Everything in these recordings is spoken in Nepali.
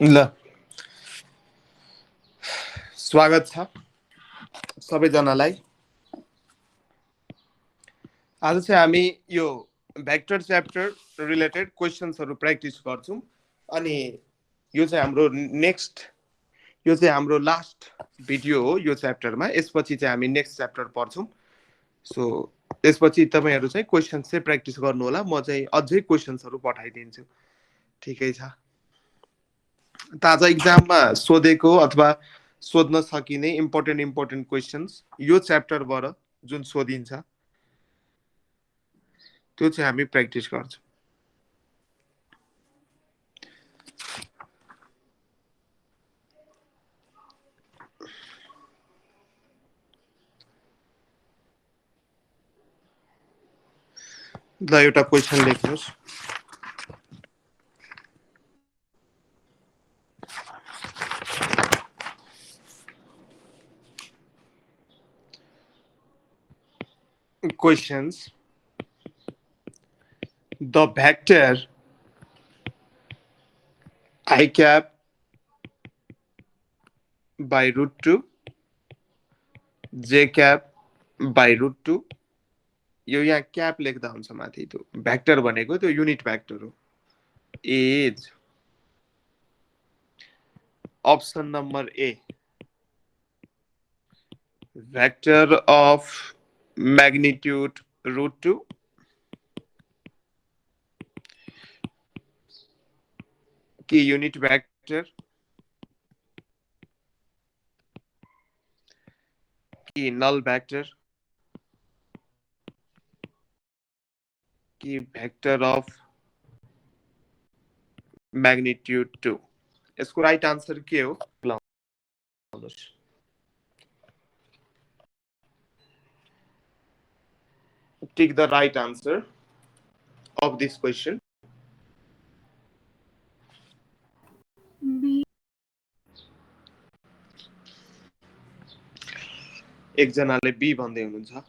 ल स्वागत छ सबैजनालाई। आज चाहिँ हामी यो भेक्टर च्याप्टर रिलेटेड क्वेसन्सहरू प्र्याक्टिस गर्छौँ। अनि यो चाहिँ हाम्रो नेक्स्ट यो चाहिँ हाम्रो लास्ट भिडियो हो यो च्याप्टरमा। यसपछि चाहिँ हामी नेक्स्ट च्याप्टर पढ्छौँ। सो त्यसपछि तपाईँहरू चाहिँ क्वेसन्स चाहिँ प्र्याक्टिस गर्नु होला। म चाहिँ अझै क्वेसन्सहरू पठाइदिन्छु। ठिकै छ। ताजा इक्जाममा सोधेको अथवा सोध्न सकिने इम्पोर्टेन्ट क्वेसन्स यो च्याप्टरबाट जुन सोधिन्छ त्यो चाहिँ हामी प्र्याक्टिस गर्छौँ। ल एउटा क्वेसन लेख्नुहोस्। Questions. The vector I cap by root 2 j cap by root 2 यो यहाँ क्याप लेख्दा हुन्छ माथि। त्यो भेक्टर भनेको त्यो युनिट भेक्टर हो। Is option number A vector of magnitude root 2 कि युनिट भेक्टर कि नल भेक्टर कि भेक्टर अफ म्याग्निट्युड 2। यसको राइट आन्सर के हो? Tick the right answer of this question. एकजनाले बी भन्दै हुनुहुन्छ।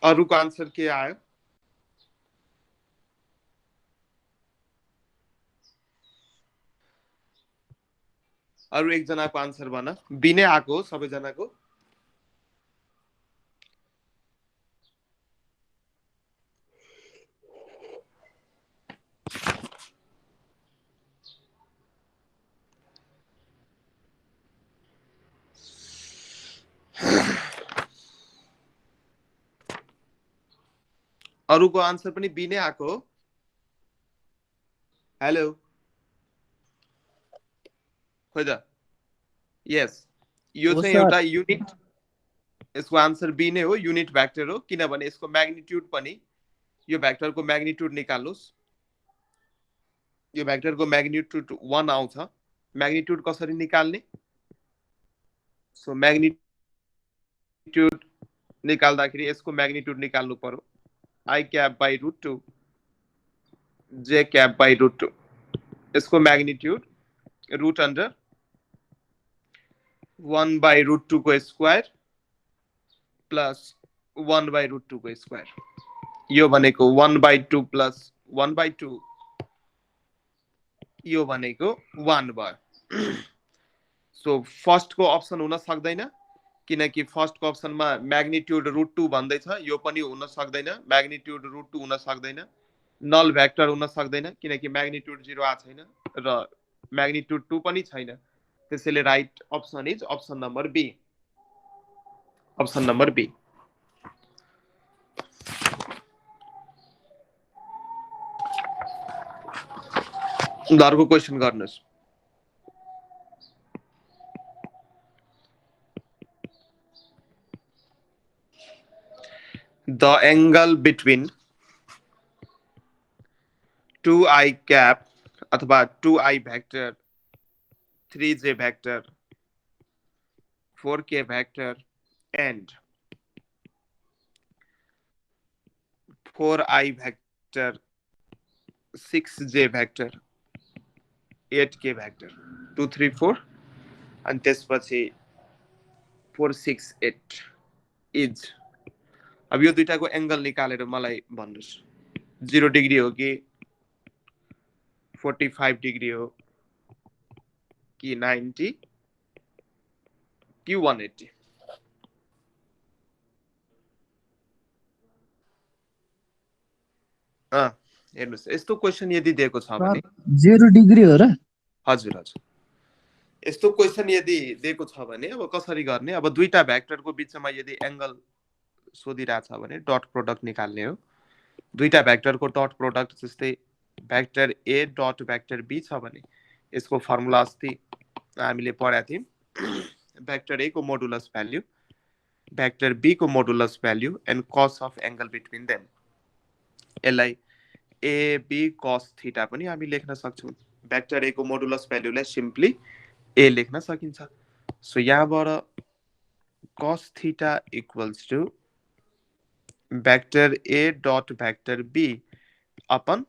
अरूको आन्सर के आयो? अरू एकजनाको आन्सर भन। बी नै आएको हो सबैजनाको? अरूको आन्सर पनि बी नै आएको हो? हेलो खोइ त। यस, यो चाहिँ एउटा युनिट, यसको आन्सर बी नै हो, युनिट भेक्टर हो। किनभने यसको म्याग्निट्युड पनि, यो भेक्टरको म्याग्निट्युड निकाल्नुहोस्। यो भेक्टरको म्याग्निट्युड 1 आउँछ। म्याग्निट्युड कसरी निकाल्ने? सो म्याग्निट्युड निकाल्दाखेरि यसको म्याग्निट्युड निकाल्नु पर्यो। I cap by root 2 J cap by root 2। यसको magnitude root under 1 by root 2 को स्क्वायर प्लस 1 बाई रुट 2 को स्क्वायर। यो भनेको 1 बाई 2 प्लस 1 बाई 2, यो भनेको 1 भयो। सो फर्स्टको अप्सन हुन सक्दैन, किनकि फर्स्टको अप्सनमा म्याग्निट्युड रुट 2 भन्दैछ। यो पनि हुन सक्दैन, म्याग्निट्युड रुट 2 हुन सक्दैन। नल भेक्टर हुन सक्दैन, किनकि म्याग्निट्युड 0 आएको छैन र म्याग्निट्युड 2 पनि छैन। त्यसैले right option is option number B. Option number B. अर्को क्वेसन गर्नुहोस्। The angle between 2i cap अथवा 2i vector, 3j vector, 4k vector and 4i vector, 6j vector, 8k vector, 2 3 4 अनि त्यसपछि 4 6 8 इज अब यो दुईटाको एंगल निकालेर मलाई भन्नुस् 0 डिग्री हो कि 45 डिग्री हो कि 90 कि 180 हेर्नुस् यस्तो क्वेशन यदि दिएको छ भने 0 डिग्री हो र हजुर हजुर यस्तो क्वेशन यदि दिएको छ भने अब कसरी गर्ने अब दुईटा भेक्टरको बीचमा यदि एंगल सोधिरहेछ भने डट प्रोडक्ट निकाल्ने हो दुईटा भेक्टरको डट प्रोडक्ट जस्तै vector A dot vector B छ भने यसको फर्मुला अस्ति हामीले पढाएको थियौँ भेक्टर ए को मोडुलस भ्याल्यु भेक्टर बी को मोडुलस भ्याल्यु एन्ड कस अफ एंगल बिट्विन देम यसलाई एबी कस थीटा पनि हामी लेख्न सक्छौँ भेक्टर ए को मोडुलस भ्याल्युलाई सिम्पली ए लेख्न सकिन्छ सो यहाँबाट cos theta equals to vector A dot vector B upon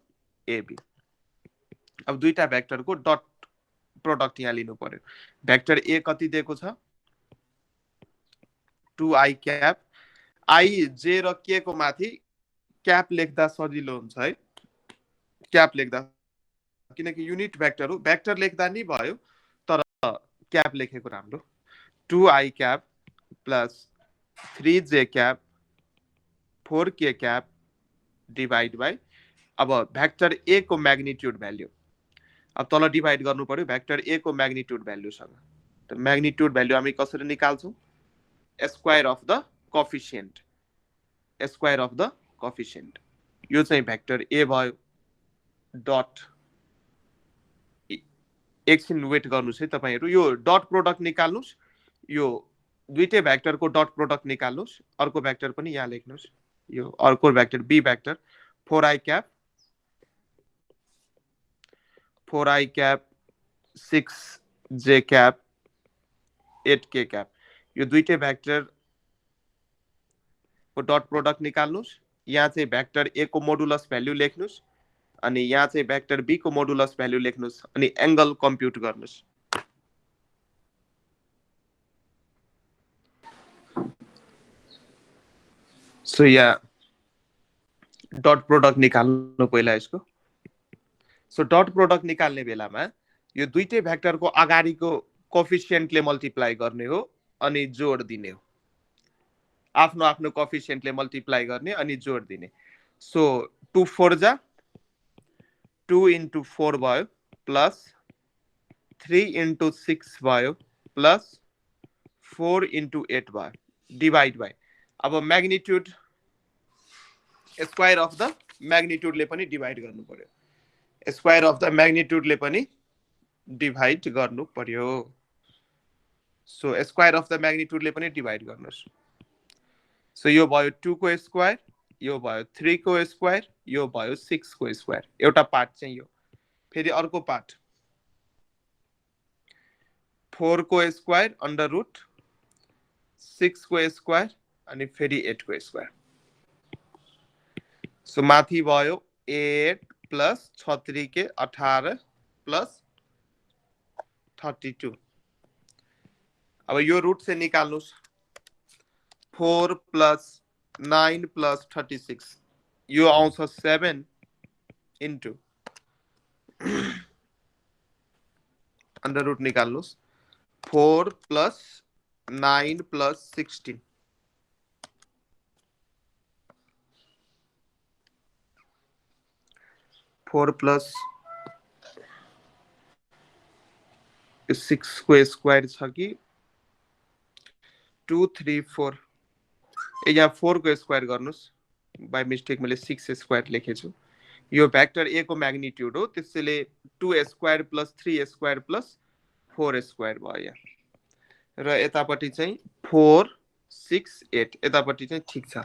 AB अब दुईटा भेक्टर को डट प्रोडक्ट यहाँ लिनु पर्यो भेक्टर ए कति दिएको छ 2i क्याप आई जे र के को माथि क्याप लेख्दा सजिलो हुन्छ है क्याप लेख्दा किनकि युनिट भेक्टर हो भेक्टर लेख्दा नि भयो तर क्याप लेखेको राम्रो 2i cap plus 3j cap 4k cap divide by अब भेक्टर ए को मैग्निट्यूड भ्याल्यु अब तल डिवाइड गर्नु पर्यो भेक्टर ए को मैग्निट्यूड भ्याल्युसँग त मैग्निट्यूड भ्याल्यु हामी कसरी निकाल्छौँ square of the coefficient square of the coefficient यो चाहिँ भेक्टर ए भयो डट एकछिन वेट गर्नुस् है तपाईहरु यो डट प्रोडक्ट निकाल्नुस् यो दुईटै भेक्टरको डट प्रोडक्ट निकाल्नुस् अर्को भेक्टर पनि यहाँ लेख्नुस् यो अर्को vector B vector 4i cap 4i cap 6j cap 8k cap यो दुईटै भेक्टर को डट प्रोडक्ट निकाल्नुस् यहाँ चाहिँ भेक्टर ए को मोडुलस भ्याल्यु लेख्नुस् अनि यहाँ चाहिँ भेक्टर बी को मोडुलस भ्याल्यु लेख्नुस् अनि एंगल कम्प्युट गर्नुस् सो यहाँ डट प्रोडक्ट निकाल्नु पहिला यसको सो डट प्रोडक्ट निकाल्ने बेलामा यो दुईटै भेक्टरको अगाडिको कोफिसिएन्टले मल्टिप्लाई गर्ने हो अनि जोड दिने हो आफ्नो आफ्नो कोफिसिएन्टले मल्टिप्लाई गर्ने अनि जोड दिने सो 2 4 जा 2 into 4 भयो प्लस 3 into 6 भयो प्लस 4 into 8 भयो डिवाइड बाई अब मैग्निट्यूड स्क्वायर अफ द मैग्निट्यूडले पनि डिवाइड गर्नु पर्यो स्क्वायर अफ द मैग्निट्यूडले पनि डिवाइड गर्नु पर्यो सो स्क्वायर अफ द मैग्निट्यूडले पनि डिवाइड गर्नुस् सो यो भयो 2 को स्क्वायर यो भयो 3 को स्क्वायर यो भयो 6 को स्क्वायर एउटा पार्ट चाहिँ यो फेरि अर्को पार्ट 4 को स्क्वायर अंडर रूट 6 को स्क्वायर अनि फेरि 8 को स्क्वायर सो माथि भयो 8 प्लस 6 के 18 प्लस 32 अब यो रूट से निकाल्नुस् 4 प्लस 9 प्लस 36 यो आउँछ 7 इन्टु अंडर रूट निकाल्नुस् 4 प्लस 9 प्लस 16 4 प्लस 6 को स्क्वायर छ कि 2 3 4 यहाँ 4 को स्क्वायर गर्नुस् बाई मिस्टेक मैले 6 स्क्वायर लेखेछु यो भेक्टर ए को मैग्निट्यूड हो त्यसैले 2 square plus 3 square plus 4 square भयो यहाँ र यतापट्टि चाहिँ 4 6 8 यतापट्टि चाहिँ ठीक छ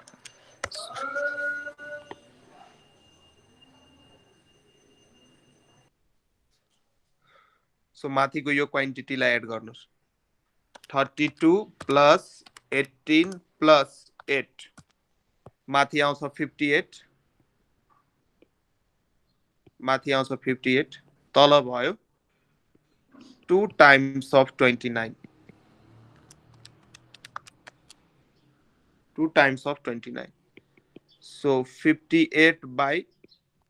सो माथिको यो क्वान्टिटीलाई एड गर्नुस् 32 प्लस 18 प्लस 8 माथि आउँछ 58 माथि आउँछ 58 तल भयो 2 times of 29 2 times of 29 So 58 by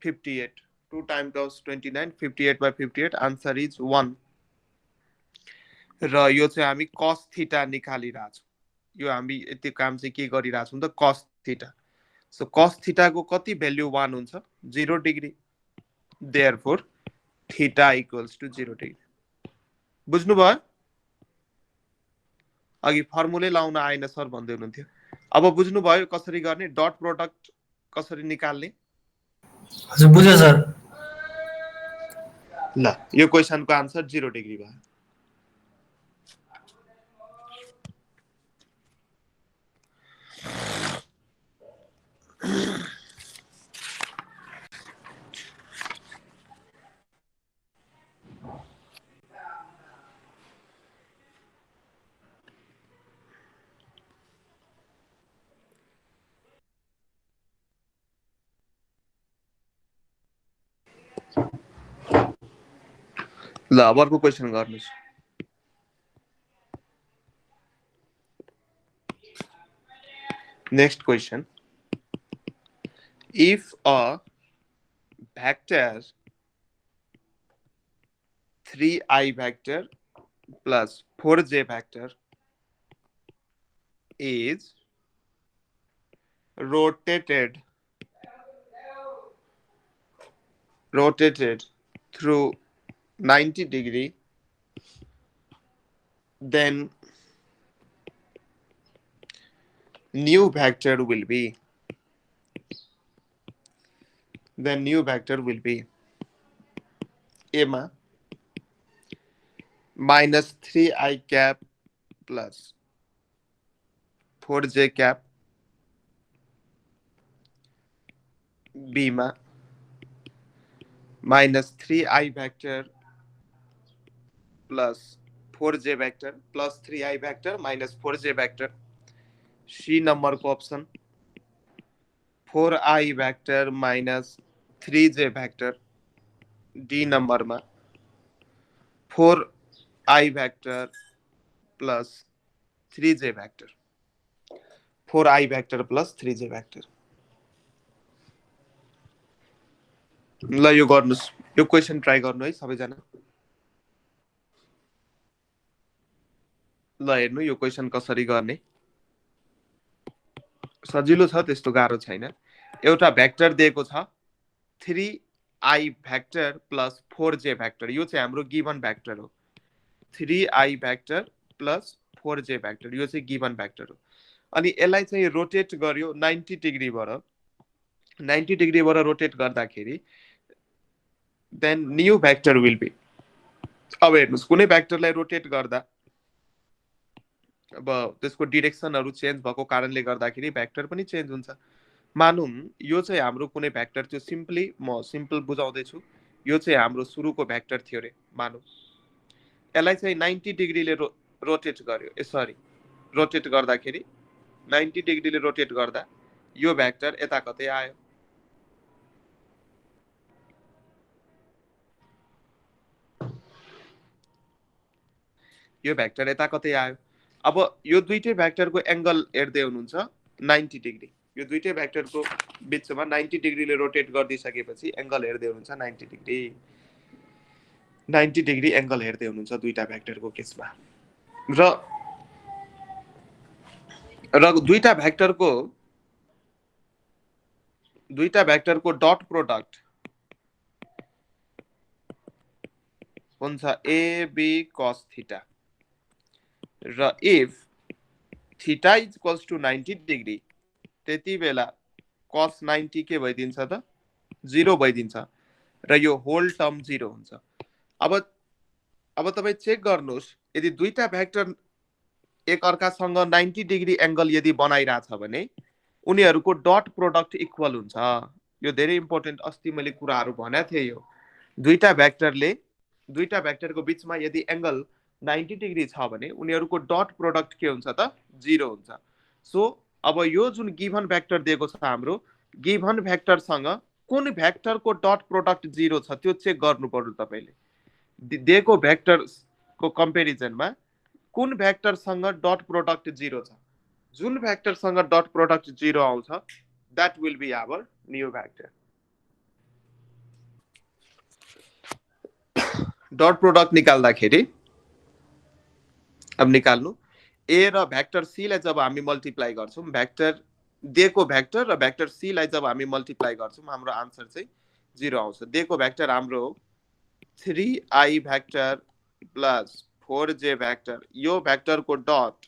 58, 2 times cos 29, 58 by 58, answer is 1. र यो चाहिँ हामी cos थीटा निकालिरहेको छौँ। यो हामी यति काम चाहिँ के गरिरहेको छौँ त, cos theta. So cos theta को कति भ्याल्यु 1 हुन्छ, 0 degree. Therefore theta equals to 0 degree. बुझ्नुभयो? अघि फर्मुलै लाउन आएन सर भन्दै हुनुहुन्थ्यो। अब बुझ्नुभयो कसरी गर्ने, डट प्रोडक्ट कसरी निकाल्ने? हजुर बुझ्यो सर। ल यो क्वेसनको आन्सर 0 डिग्री भयो। ल अब अर्को क्वेसन गर्नुस्। Next question, if a vector 3i vector plus 4j vector is rotated through 90 degree, then new vector will be A मा minus 3i cap plus 4j cap, B मा minus 3i vector plus 4j vector plus 3i vector minus 4j vector, C number को option 4i vector minus 3j vector, D number में 4i vector plus 3j vector, 4i vector plus 3j vector। ल यो गर्नुस्, यो क्वेसन ट्राई गर्नु है सबैजना। ल हेर्नु यो क्वेसन कसरी गर्ने। सजिलो छ, त्यस्तो गाह्रो छैन। एउटा भेक्टर दिएको छ 3i vector plus 4j vector, यो चाहिँ हाम्रो गिभन भेक्टर हो। 3i vector plus 4j vector यो चाहिँ गिभन भेक्टर हो। अनि यसलाई चाहिँ रोटेट गर्यो 90 डिग्रीबाट, 90 डिग्रीबाट रोटेट गर्दाखेरि then new vector will be. अब हेर्नुस् कुनै भेक्टरलाई रोटेट गर्दा अब त्यसको डिरेक्सनहरु चेन्ज भएको कारणले गर्दाखेरि भेक्टर पनि चेन्ज हुन्छ। मानौं यो चाहिँ हाम्रो कुनै भेक्टर थियो, सिम्पली म सिम्पल बुझाउँदै छु। यो चाहिँ हाम्रो सुरुको भेक्टर थियो रे मानौं। यसलाई चाहिँ 90 डिग्रीले रोटेट गर्यो, सरी रोटेट गर्दाखेरि 90 डिग्रीले रोटेट गर्दा यो भेक्टर यता कतै आयो। यो भेक्टर यता कतै आयो। अब यो दुईटै भेक्टरको एंगल हेर्दै हुनुहुन्छ 90 डिग्री। यो दुईटै भेक्टरको बीचमा 90 डिग्रीले रोटेट गरिदिसकेपछि एंगल हेर्दै हुनुहुन्छ 90 डिग्री। 90 डिग्री एंगल हेर्दै हुनुहुन्छ दुईटा भेक्टरको केसमा। र दुईटा भेक्टरको डट प्रोडक्ट हुन्छ AB cos थीटा। र if theta is equals to 90 degree त्यति बेला cos 90 के भइदिन्छ त 0 भइदिन्छ र यो होल टर्म 0 हुन्छ। अब तपाई चेक गर्नुस्, यदि दुईटा भेक्टर एक अर्कासँग 90 डिग्री एंगल यदि बनाइराछ भने उनीहरुको डट प्रोडक्ट इक्वल हुन्छ। यो धेरै इम्पोर्टेन्ट, अस्ति मैले कुराहरु भनेको थिए। यो दुईटा भेक्टरको बीचमा यदि एंगल 90 डिग्री छ भने उनीहरुको डट प्रोडक्ट के हुन्छ त 0 हुन्छ। सो अब यो जुन गिभन भेक्टर दिएको छ हाम्रो, गिभन भेक्टरसँग कुन भेक्टरको डट प्रोडक्ट 0 छ त्यो चेक गर्नु पर्यो तपाईले। दिएको भेक्टरको कम्पेरिजनमा कुन भेक्टरसँग डट प्रोडक्ट 0 छ। जुन भेक्टरसँग डट प्रोडक्ट 0 आउँछ that will be our new vector. Dot product निकाल्दाखेरि अब निकाल्नु ए र भेक्टर सी लाई जब हामी मल्टिप्लाई गर्छौं भेक्टर दिएको भेक्टर र भेक्टर सी लाई जब हामी मल्टिप्लाई गर्छौं हाम्रो आन्सर चाहिँ 0 आउँछ। दिएको भेक्टर हाम्रो 3i vector plus 4j vector, यो भेक्टरको डट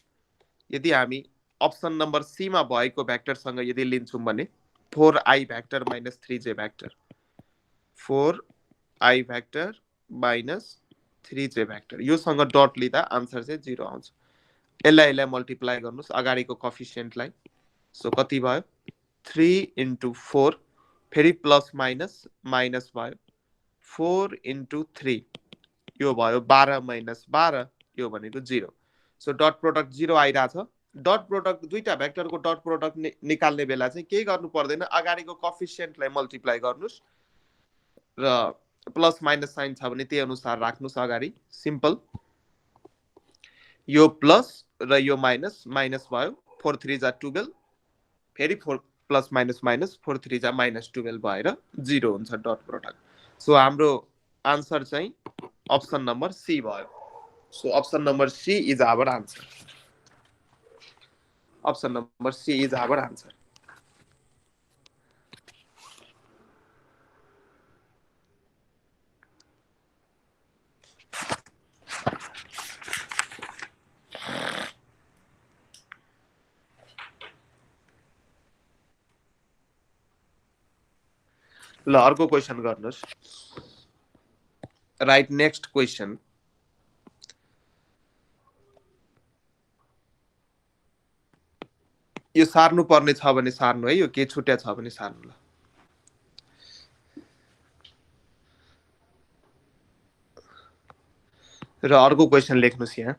यदि हामी अप्सन नम्बर सी मा भएको भेक्टरसँग यदि लिन्छौं भने 4i vector minus 3j vector, 4i vector minus 3j vector, यो सँग डट लिँदा आन्सर चाहिँ 0 आउँछ। यसलाई मल्टिप्लाई गर्नुस् अगाडिको कोएफिसिएन्टलाई, सो कति भयो 3 into 4, फेरि प्लस माइनस माइनस भयो 4 into 3, यो भयो 12 माइनस 12, यो भनेको 0। सो डट प्रोडक्ट 0 आइराछ। डट प्रोडक्ट दुईटा भेक्टरको डट प्रोडक्ट निकाल्ने बेला चाहिँ केही गर्नु पर्दैन, अगाडिको कोएफिसिएन्टलाई मल्टिप्लाई गर्नुस् र प्लस माइनस साइन छ भने त्यही अनुसार राख्नुस् अगाडि, सिम्पल। यो प्लस र यो माइनस माइनस भयो, 4 3 जा 12, फेरि 4 प्लस माइनस माइनस 4 3 जा माइनस 12 भएर 0 हुन्छ डट प्रोडक्ट। सो हाम्रो आन्सर चाहिँ अप्सन नम्बर सी भयो। So option number C is our answer. Option number C is our answer. ल अर्को क्वेशन गर्नुस्। Right next question. यो सार्नु पर्ने छ भने सार्नु है, यो के छुट्या छ भने सार्नु। ल र अर्को क्वेशन लेख्नुस् यहाँ।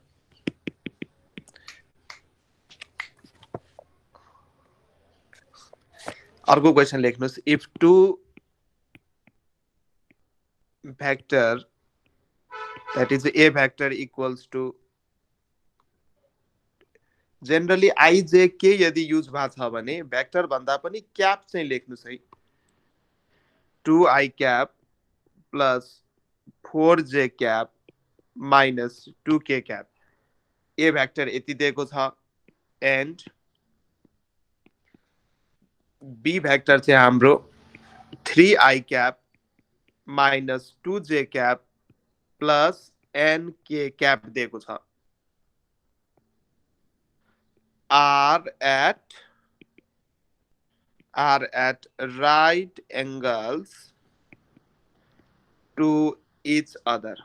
अर्को क्वेशन लेख्नुस्, if two vector that is a vector equals to, generally ijk यदि युज भएको छ भने भेक्टर भन्दा पनि क्याप चाहिँ लेख्नुस् है। 2i cap plus 4j cap minus 2k cap, ए भेक्टर यति दिएको छ एन्ड बी भेक्टर चाहिँ हाम्रो 3i cap minus 2j cap plus nk cap दिएको छ, are at right angles to each other,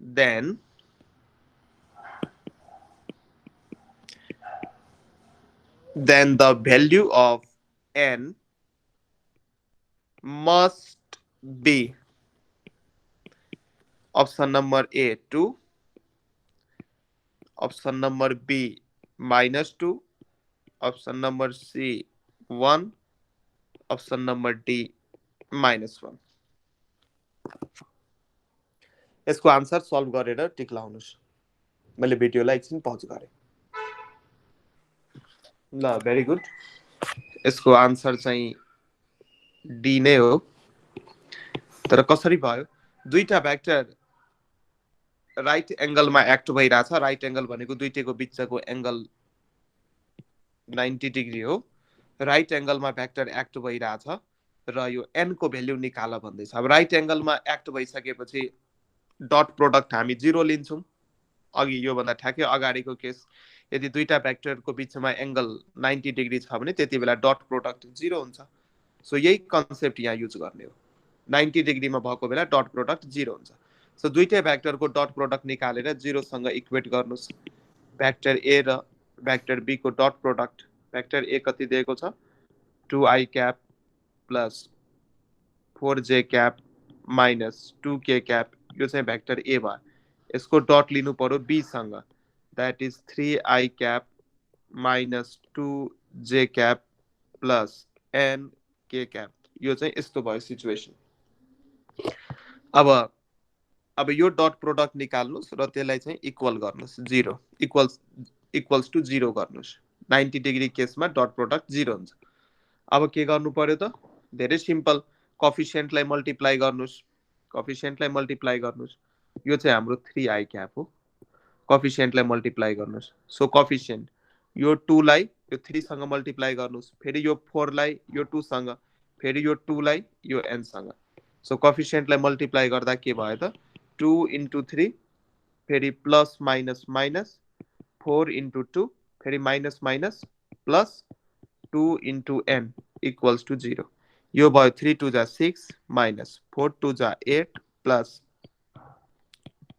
then the value of n must be option number A 2, option number B -2, option number C 1, option number D -1। यसको आन्सर सल्भ गरेर टिक लाउनुस्। मैले भिडियोलाई एकछिन पज गरे। ल भेरी गुड। यसको आन्सर चाहिँ डी नै हो। तर कसरी भयो? दुईटा भेक्टर राइट एंगलमा एक्ट भइराछ। राइट एंगल भनेको दुईटैको बीचको एंगल 90 डिग्री हो। राइट एंगलमा भेक्टर एक्ट भइराछ र यो n को भ्यालु निकाल भन्दैछ। अब राइट एंगलमा एक्ट भइसकेपछि डट प्रोडक्ट हामी 0 लिन्छौं। अघि यो भन्दा ठ्याक्कै अगाडिको केस, यदि दुईटा भेक्टरको बीचमा एंगल 90 डिग्री छ भने त्यति बेला डट प्रोडक्ट 0 हुन्छ। सो यही कन्सेप्ट यहाँ युज गर्ने हो। 90 डिग्रीमा भएको बेला डट प्रोडक्ट 0 हुन्छ। सो दुईटै भेक्टरको डट प्रोडक्ट निकालेर 0 सँग इक्वेट गर्नुस्। भेक्टर ए र भेक्टर बी को डट प्रोडक्ट, भेक्टर ए कति दिएको छ 2i cap plus 4j cap minus 2k cap, यो चाहिँ भेक्टर ए भयो। यसको डट लिनु पर्यो बी सँग, that is 3i cap minus 2j cap plus nk cap, यो चाहिँ यस्तो भयो सिचुएसन। अब यो डट प्रोडक्ट निकाल्नुस् र त्यसलाई चाहिँ इक्वल गर्नुस् 0, इक्वल्स इक्वल्स टु 0 गर्नुस् 90 डिग्री केसमा डट प्रोडक्ट 0 हुन्छ अब के गर्नु पर्यो त धेरै सिम्पल कोफिसिएन्टलाई मल्टिप्लाई गर्नुस् यो चाहिँ हाम्रो 3i क्याप हो कोफिसिएन्टलाई मल्टिप्लाई गर्नुस् सो कोफिसिएन्ट यो 2 लाई यो 3 सँग मल्टिप्लाई गर्नुस् फेरि यो 4 लाई यो 2 सँग फेरि यो 2 लाई यो n सँग सो कोफिसिएन्टलाई मल्टिप्लाई गर्दा के भयो त 2 into 3 फेरि प्लस माइनस माइनस 4 into 2 फेरि minus minus plus 2 into n equals to 0 यो भयो 3 2 जा 6 माइनस 4 2 जा 8 प्लस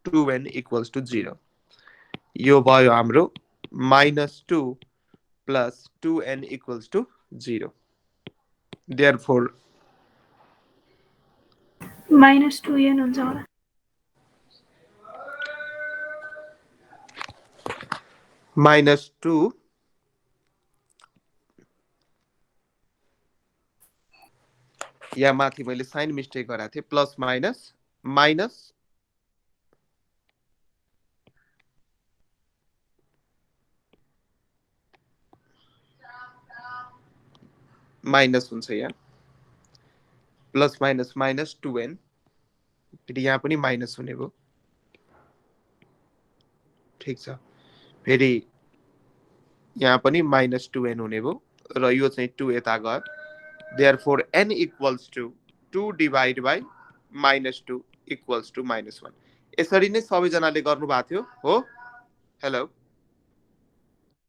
2n equals to 0 यो भयो हाम्रो -2 plus 2n equals to 0 therefore -2n हुन्छ होला -2 या माथि मैले साइन मिस्टेक गराएको थिएँ प्लस माइनस माइनस माइनस हुन्छ यहाँ प्लस माइनस माइनस 2n फेरि यहाँ पनि माइनस हुने भयो ठीक छ फेरि यहाँ पनि -2n हुने भयो र यो चाहिँ 2 यता गयो therefore n equals to 2 divided by -2 equals to -1 यसरी नै सबैजनाले गर्नु भएको थियो हो हेलो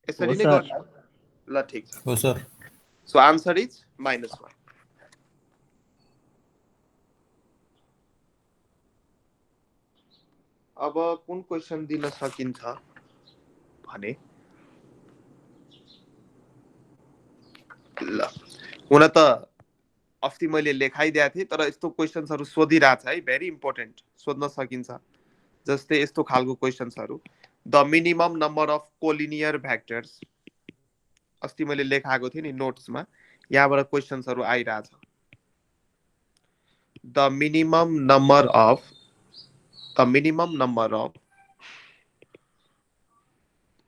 यसरी नै गर्नु ल ठीक छ हो सर सो आन्सर इज -1 अब कुन क्वेशन दिन सकिन्छ भने ल हुन त अस्ति मैले लेखाइदिएको थिएँ तर यस्तो क्वेशन्सहरु सोधिरहेछ है भेरी इम्पोर्टेन्ट सोध्न सकिन्छ जस्तै यस्तो खालको क्वेशन्सहरु the minimum number of collinear vectors अस्ति मैले लेखाएको थिएँ नि नोट्समा यहाँबाट क्वेशन्सहरु आइरहेछ the minimum number of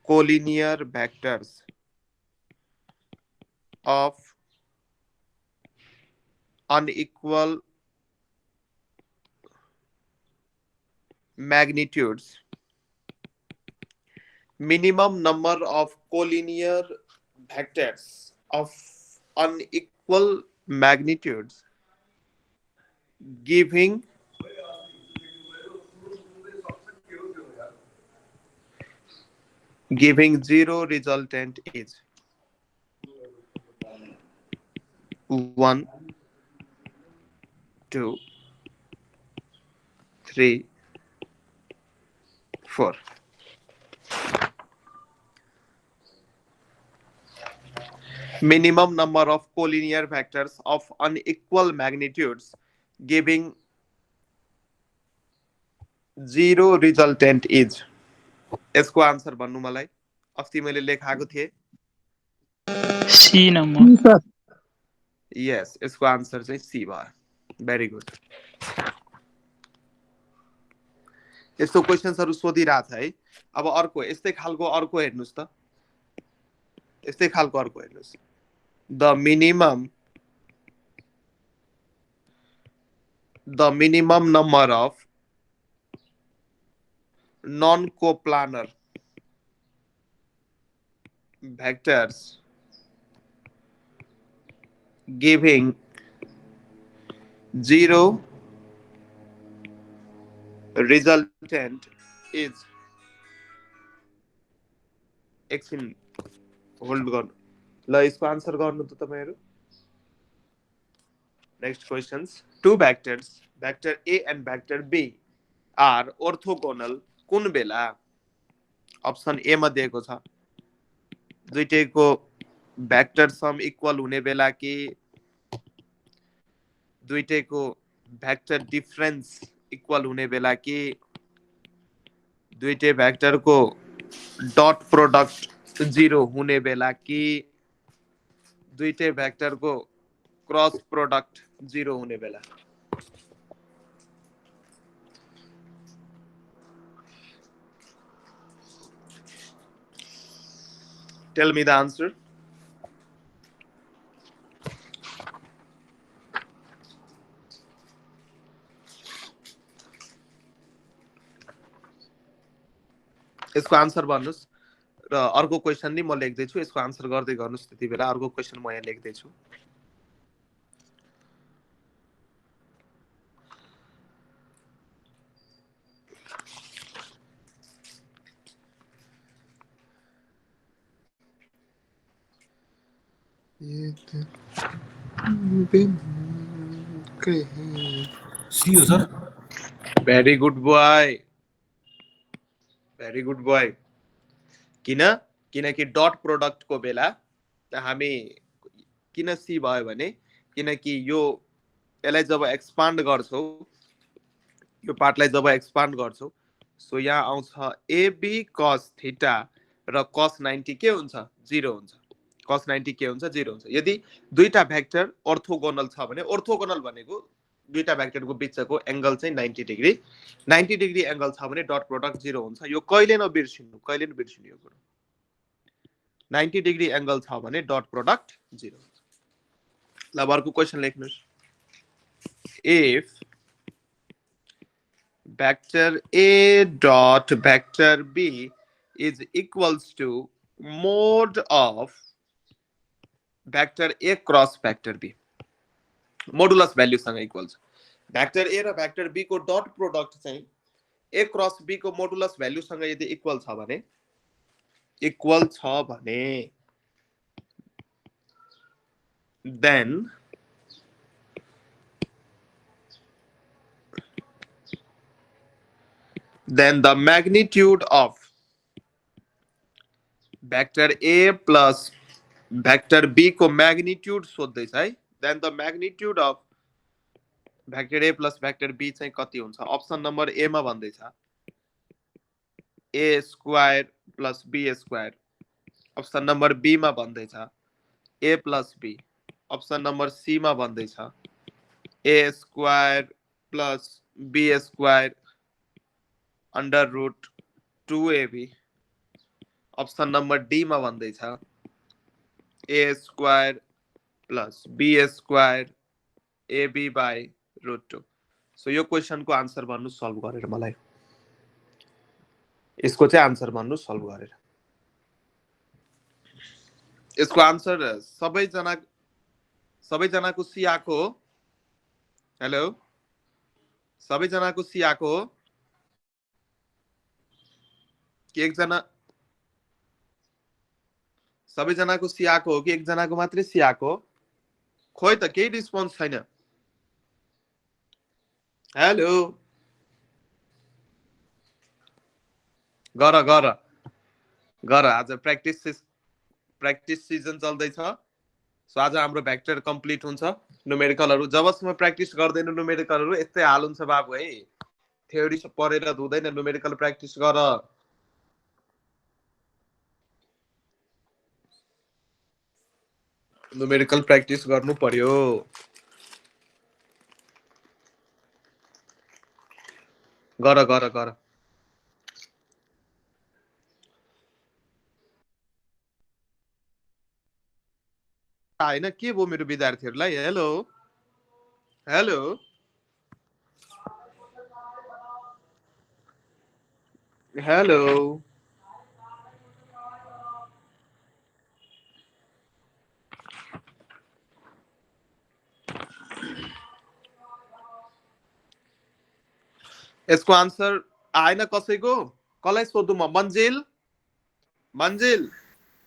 collinear vectors of unequal magnitudes. Minimum number of collinear vectors of unequal magnitudes giving zero resultant is 1 2 3 4 minimum number of collinear vectors of unequal magnitudes giving zero resultant is यसको आन्सर भन्नु मलाई अस्ति मैले लेखाएको थिएँ सी नम्बर यस यसको आन्सर चाहिँ सी भयो भेरी गुड यस्तो क्वेशन्सहरु सोधिरहेछ है अब अर्को यस्तै खालको अर्को हेर्नुस् त यस्तै खालको अर्को हेर्नुस् the minimum number of non-coplanar vectors giving zero resultant is एकछिन होल्ड गर्नु ल यसको आन्सर गर्नु त तपाईहरु next questions two vectors vector A and vector B are orthogonal कुन बेला अप्सन ए मा दिएको छ दुईटैको भेक्टर सम इक्वल हुने बेला कि दुईटैको भेक्टर डिफरेन्स इक्वल हुने बेला कि दुईटै भेक्टरको डट प्रोडक्ट 0 हुने बेला कि दुईटै भेक्टरको क्रस प्रोडक्ट 0 हुने बेला Tell me the answer. यसको आन्सर भन्नुस् र अर्को क्वेशन नि म लेख्दै छु, यसको आन्सर गर्दै गर्नुस्। त्यति बेला अर्को क्वेशन म यहाँ लेख्दै छु। सी हो sir. Very good boy, very good boy. किनकि डट प्रोडक्ट को बेला हामी किन सी भयो भने किनकि यो यसलाई जब एक्सपान्ड गर्छौ, यो पार्टलाई जब एक्सपान्ड गर्छौ, सो यहाँ आउँछ एबी कस थीटा र कस 90 के हुन्छ 0 हुन्छ। कस 90 के हुन्छ 0 हुन्छ। यदि दुईटा भेक्टर ऑर्थोगोनल छ भने ऑर्थोगोनल भनेको दुईटा भेक्टरको बीचको एंगल चाहिँ 90 डिग्री 90 डिग्री एंगल छ भने डट प्रोडक्ट 0 हुन्छ। यो कहिले नबिर्सिनु यो कुरा। 90 डिग्री एंगल छ भने डट प्रोडक्ट 0 हुन्छ। ल अर्को question लेख्नुस्। If vector A dot vector B is equals to mod of vector A cross vector B, modulus value सँग इक्वल छ। भेक्टर A र भेक्टर B को डट प्रोडक्ट चाहिँ A क्रस B को मोडुलस भ्यालु सँग यदि इक्वल छ भने then the magnitude of vector A plus vector B को magnitude सोध्दैछ है। then the magnitude of vector A plus vector B चाहिँ कति हुन्छ? अप्सन नम्बर A मा भन्दैछ A square plus B square. Option number B मा भन्दैछ A plus B। Option number C मा भन्दैछ A square plus B square under root 2AB। Option number D मा भन्दैछ A square plus B square AB by root 2। So यो क्वेशन को आन्सर भन्नु सल्भ गरेर मलाई। यसको चाहिँ आन्सर भन्नु सल्भ गरेर। यसको आन्सर सबैजनाको सी आको हो। हेलो, सबैजनाको सी आको हो कि एकजना? सबैजनाको सी आको हो कि एकजनाको मात्रै सी आको हो? खोइ त केही रिस्पोन्स छैन। हेलो, गर गर गर। आज प्र्याक्टिस सिजन चल्दैछ। सो आज हाम्रो भेक्टर कम्प्लिट हुन्छ। न्युमेरिकलहरु जबसम्म प्र्याक्टिस गर्दैन न्युमेरिकलहरु यस्तै हाल हुन्छ बाबु है। थ्योरी पढेर हुँदैन, न्युमेरिकल प्र्याक्टिस गर। न्युमेरिकल प्र्याक्टिस गर्नु पर्यो। गर गर गर। हैन के भयो मेरो विद्यार्थीहरुलाई? हेलो हेलो हेलो यसको आन्सर आएन कसैको? कसलाई सोधु म? मन्जिल मन्जिल।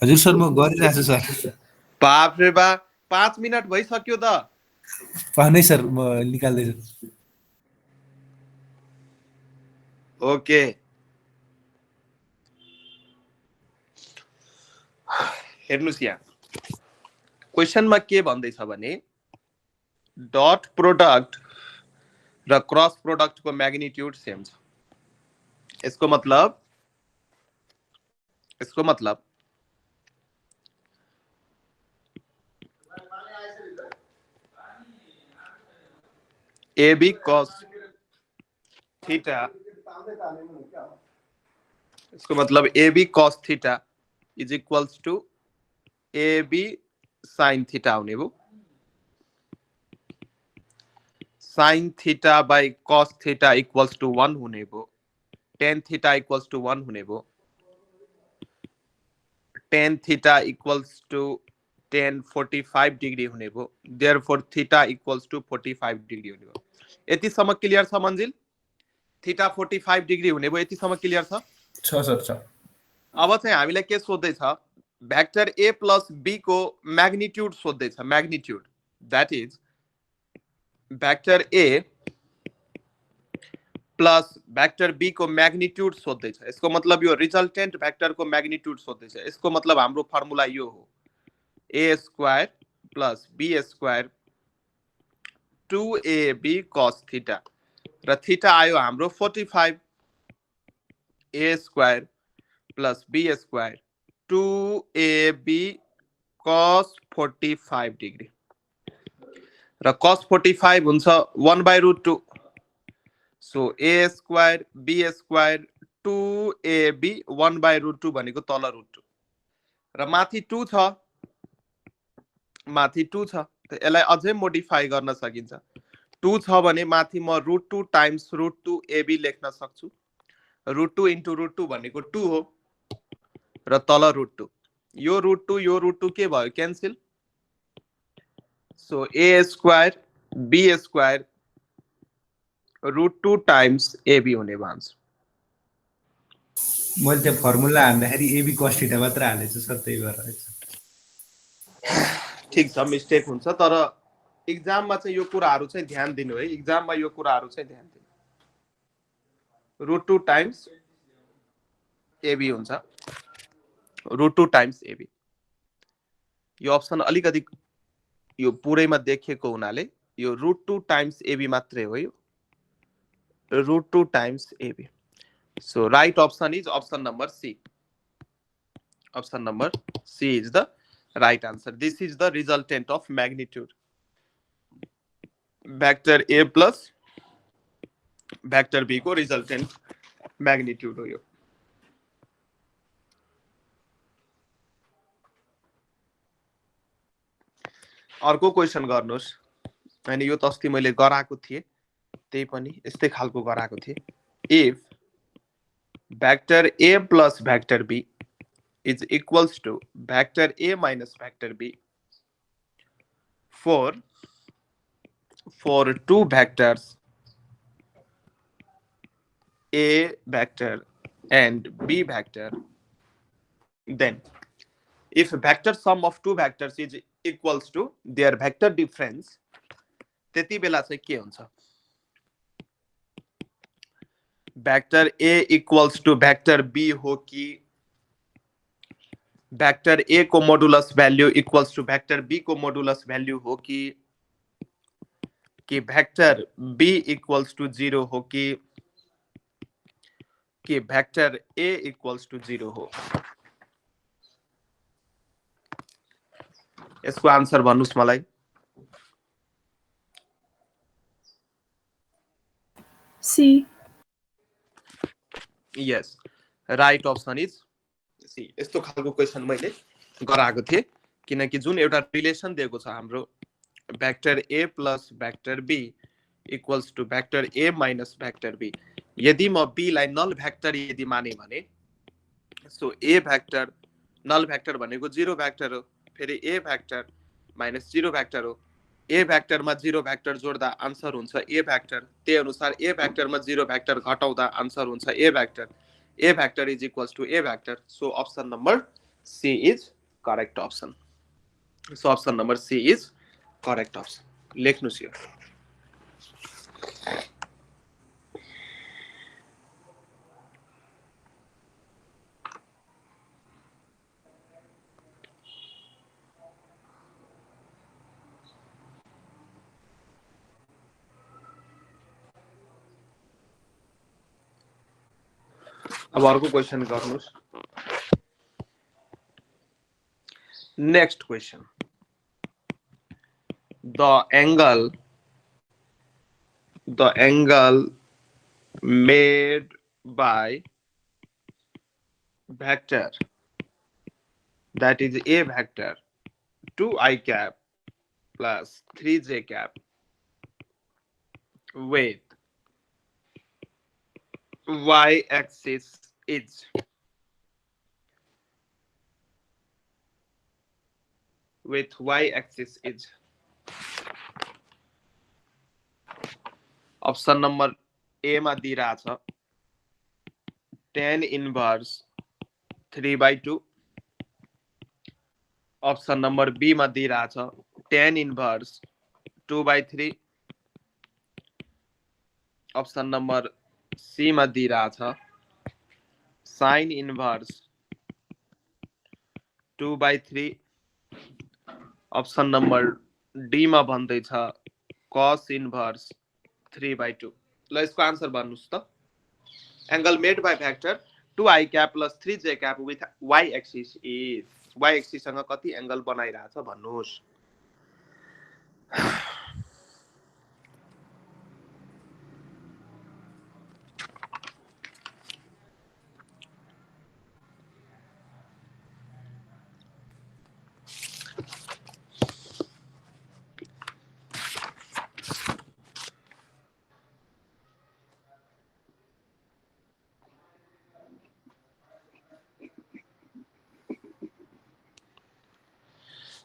हजुर सर म गरिरहेछु सर। बाप रे बाप, 5 मिनट भइसक्यो त। पानै सर म निकाल्दैछु। ओके, हेर्नुस् यहाँ क्वेशनमा के भन्दैछ भने डट प्रोडक्ट र क्रस प्रोडक्ट को मैग्निट्यूड सेम छ। यसको मतलब AB cos थीटा, इसको मतलब AB cos theta is equals to AB sin theta हुने भयो sin theta by cos theta equals to 1 हुने भयो tan theta equals to 1 हुने भयो tan theta equals to tan 45 degree हुने भयो therefore theta equals to 45 degree हुने भयो यतिसम्म क्लियर छ मन्जिल थीटा 45 डिग्री हुने भयो यतिसम्म क्लियर छ सर छ अब चाहिँ हामीलाई के सोध्दैछ भेक्टर a प्लस b को म्याग्निट्युड सोध्दैछ magnitude that is vector a plus vector b को म्याग्निट्युड सोध्दैछ यसको मतलब यो रिजल्टेन्ट भेक्टर को म्याग्निट्युड सोध्दैछ यसको मतलब हाम्रो फर्मुला यो हो a square plus b square 2ab cos theta र थीटा आयो हाम्रो 45 a square plus b square 2ab cos 45 degree र cos 45 हुन्छ 1/√2 so a square b square 2ab 1/√2 भनेको तल √2 र माथि 2 छ त यसलाई अझै मोडिफाई गर्न सकिन्छ 2 छ भने माथि म √2 टाइम्स √2 ab लेख्न सक्छु √2 इन्टु √2 भनेको 2 हो र तल √2 यो √2 के भयो cancel so a square b square √2 times ab हुने भन्छ मैले त्यो फर्मुला हाल्दाखेरि ab cos थीटा मात्र हालेछु सर त्यही भएर ठीक छ मिस्टेक हुन्छ तर एक्जाममा चाहिँ यो कुराहरु चाहिँ ध्यान दिनु है एक्जाममा यो कुराहरु चाहिँ ध्यान दिनु √2 टाइम्स ab हुन्छ √2 टाइम्स ab यो अप्सन अलिकति यो पुरैमा देखेको हुनाले यो √2 टाइम्स ab मात्रै हो यो √2 times ab so right option is option number C option number C is the right answer this is the resultant of magnitude vector a plus vector b को resultant magnitude हो यो अर्को क्वेशन गर्नुस् हैन यो त अस्ति मैले गराएको थिए त्यही पनि यस्तै खालको गराएको थिए if vector a plus vector b is equals to vector a minus vector b for two vectors a vector and b vector then if vector sum of two vectors is equals to their vector difference त्यति बेला चाहिँ के हुन्छ vector a equals to vector b हो कि vector a को modulus value equals to vector b को मोडुलस भ्यालु हो कि vector b इक्वल्स टु 0 हो कि vector a इक्वल्स टु 0 हो यसको आन्सर भन्नुस् मलाई C yes right option is C यस्तो खालको क्वेशन मैले गराएको थिए किनकि जुन एउटा रिलेसन दिएको छ हाम्रो vector a plus vector b equals to vector a minus vector b यदि म b लाई नल भेक्टर यदि माने भने so a vector null vector भनेको 0 भेक्टर हो फेरि a भेक्टर माइनस 0 भेक्टर हो a भेक्टर मा 0 भेक्टर जोड्दा आन्सर हुन्छ a भेक्टर त्यही अनुसार a भेक्टर मा 0 भेक्टर घटाउँदा आन्सर हुन्छ a vector is equals to a vector so option number C is correct option so option number C is correct option लेख्नुस् यो अब अर्को क्वेशन गर्नुस् next question the angle made by vector that is a vector 2i cap plus 3j cap with y axis is option number A मा दिइरहेछ tan inverse 3/2, option number B मा दिइरहेछ tan inverse 2/3, option number C मा दिइरहेछ sin inverse 2/3, option number D मा भन्दैछ cos inverse 3/2। ल यसको आन्सर भन्नुस् त। Angle made by vector 2i cap plus 3j cap with y axis is y axis सँग कति एंगल बनाइरहेछ भन्नुस्।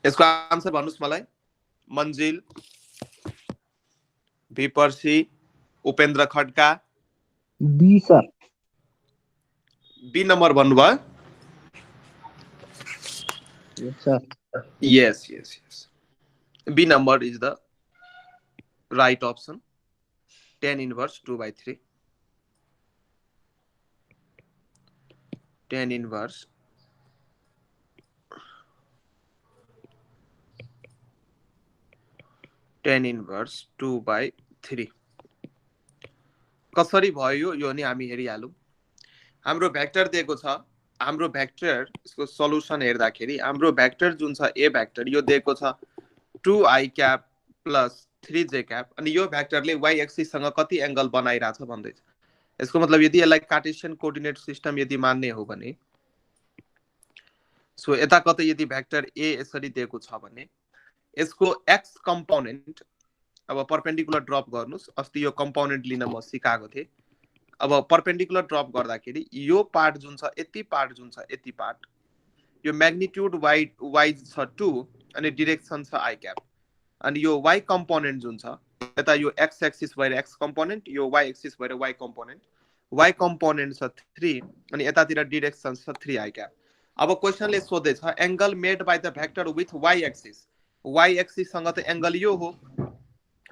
यसको आन्सर भन्नुस् मलाई। मन्जिल, भिपर्सी, Upendra Khadka. B sir. B number भन्नुभयो। Yes sir. Yes, yes, yes. B number is the right option. Tan inverse 2/3. Tan inverse 2/3. कसरी भयो यो नि हामी हेरिहालौं। हाम्रो भेक्टर दिएको छ, हाम्रो भेक्टर यसको सल्युसन हेर्दाखेरि हाम्रो भेक्टर जुन छ ए भेक्टर यो दिएको छ 2i cap plus 3j cap, अनि यो भेक्टरले y एक्सिस सँग कति एंगल बनाइरहेछ भन्दै छ। यसको मतलब यदि यसलाई कार्टेशियन कोअर्डिनेट सिस्टम यदि मान्ने हो भने सो यता कतै यदि भेक्टर ए यसरी दिएको छ भने यसको x कम्पोनेन्ट अब परपेन्डिकुलर ड्रप गर्नुस्। अस्ति यो कम्पोनेन्ट लिन म सिकाएको थिए। अब परपेन्डिकुलर ड्रप गर्दाखेरि यो पार्ट जुन छ यति पार्ट जुन छ यति पार्ट यो म्याग्निट्युड वाइज छ 2 अनि डाइरेक्सन छ i cap, अनि यो y कम्पोनेन्ट जुन छ यता यो x एक्सिस भएर x कम्पोनेन्ट, यो y एक्सिस भएर y कम्पोनेन्ट छ 3 अनि यतातिर डाइरेक्सन छ 3i cap। अब क्वेशनले सोधेछ angle made by the vector with y axis सँग त एंगल यो हो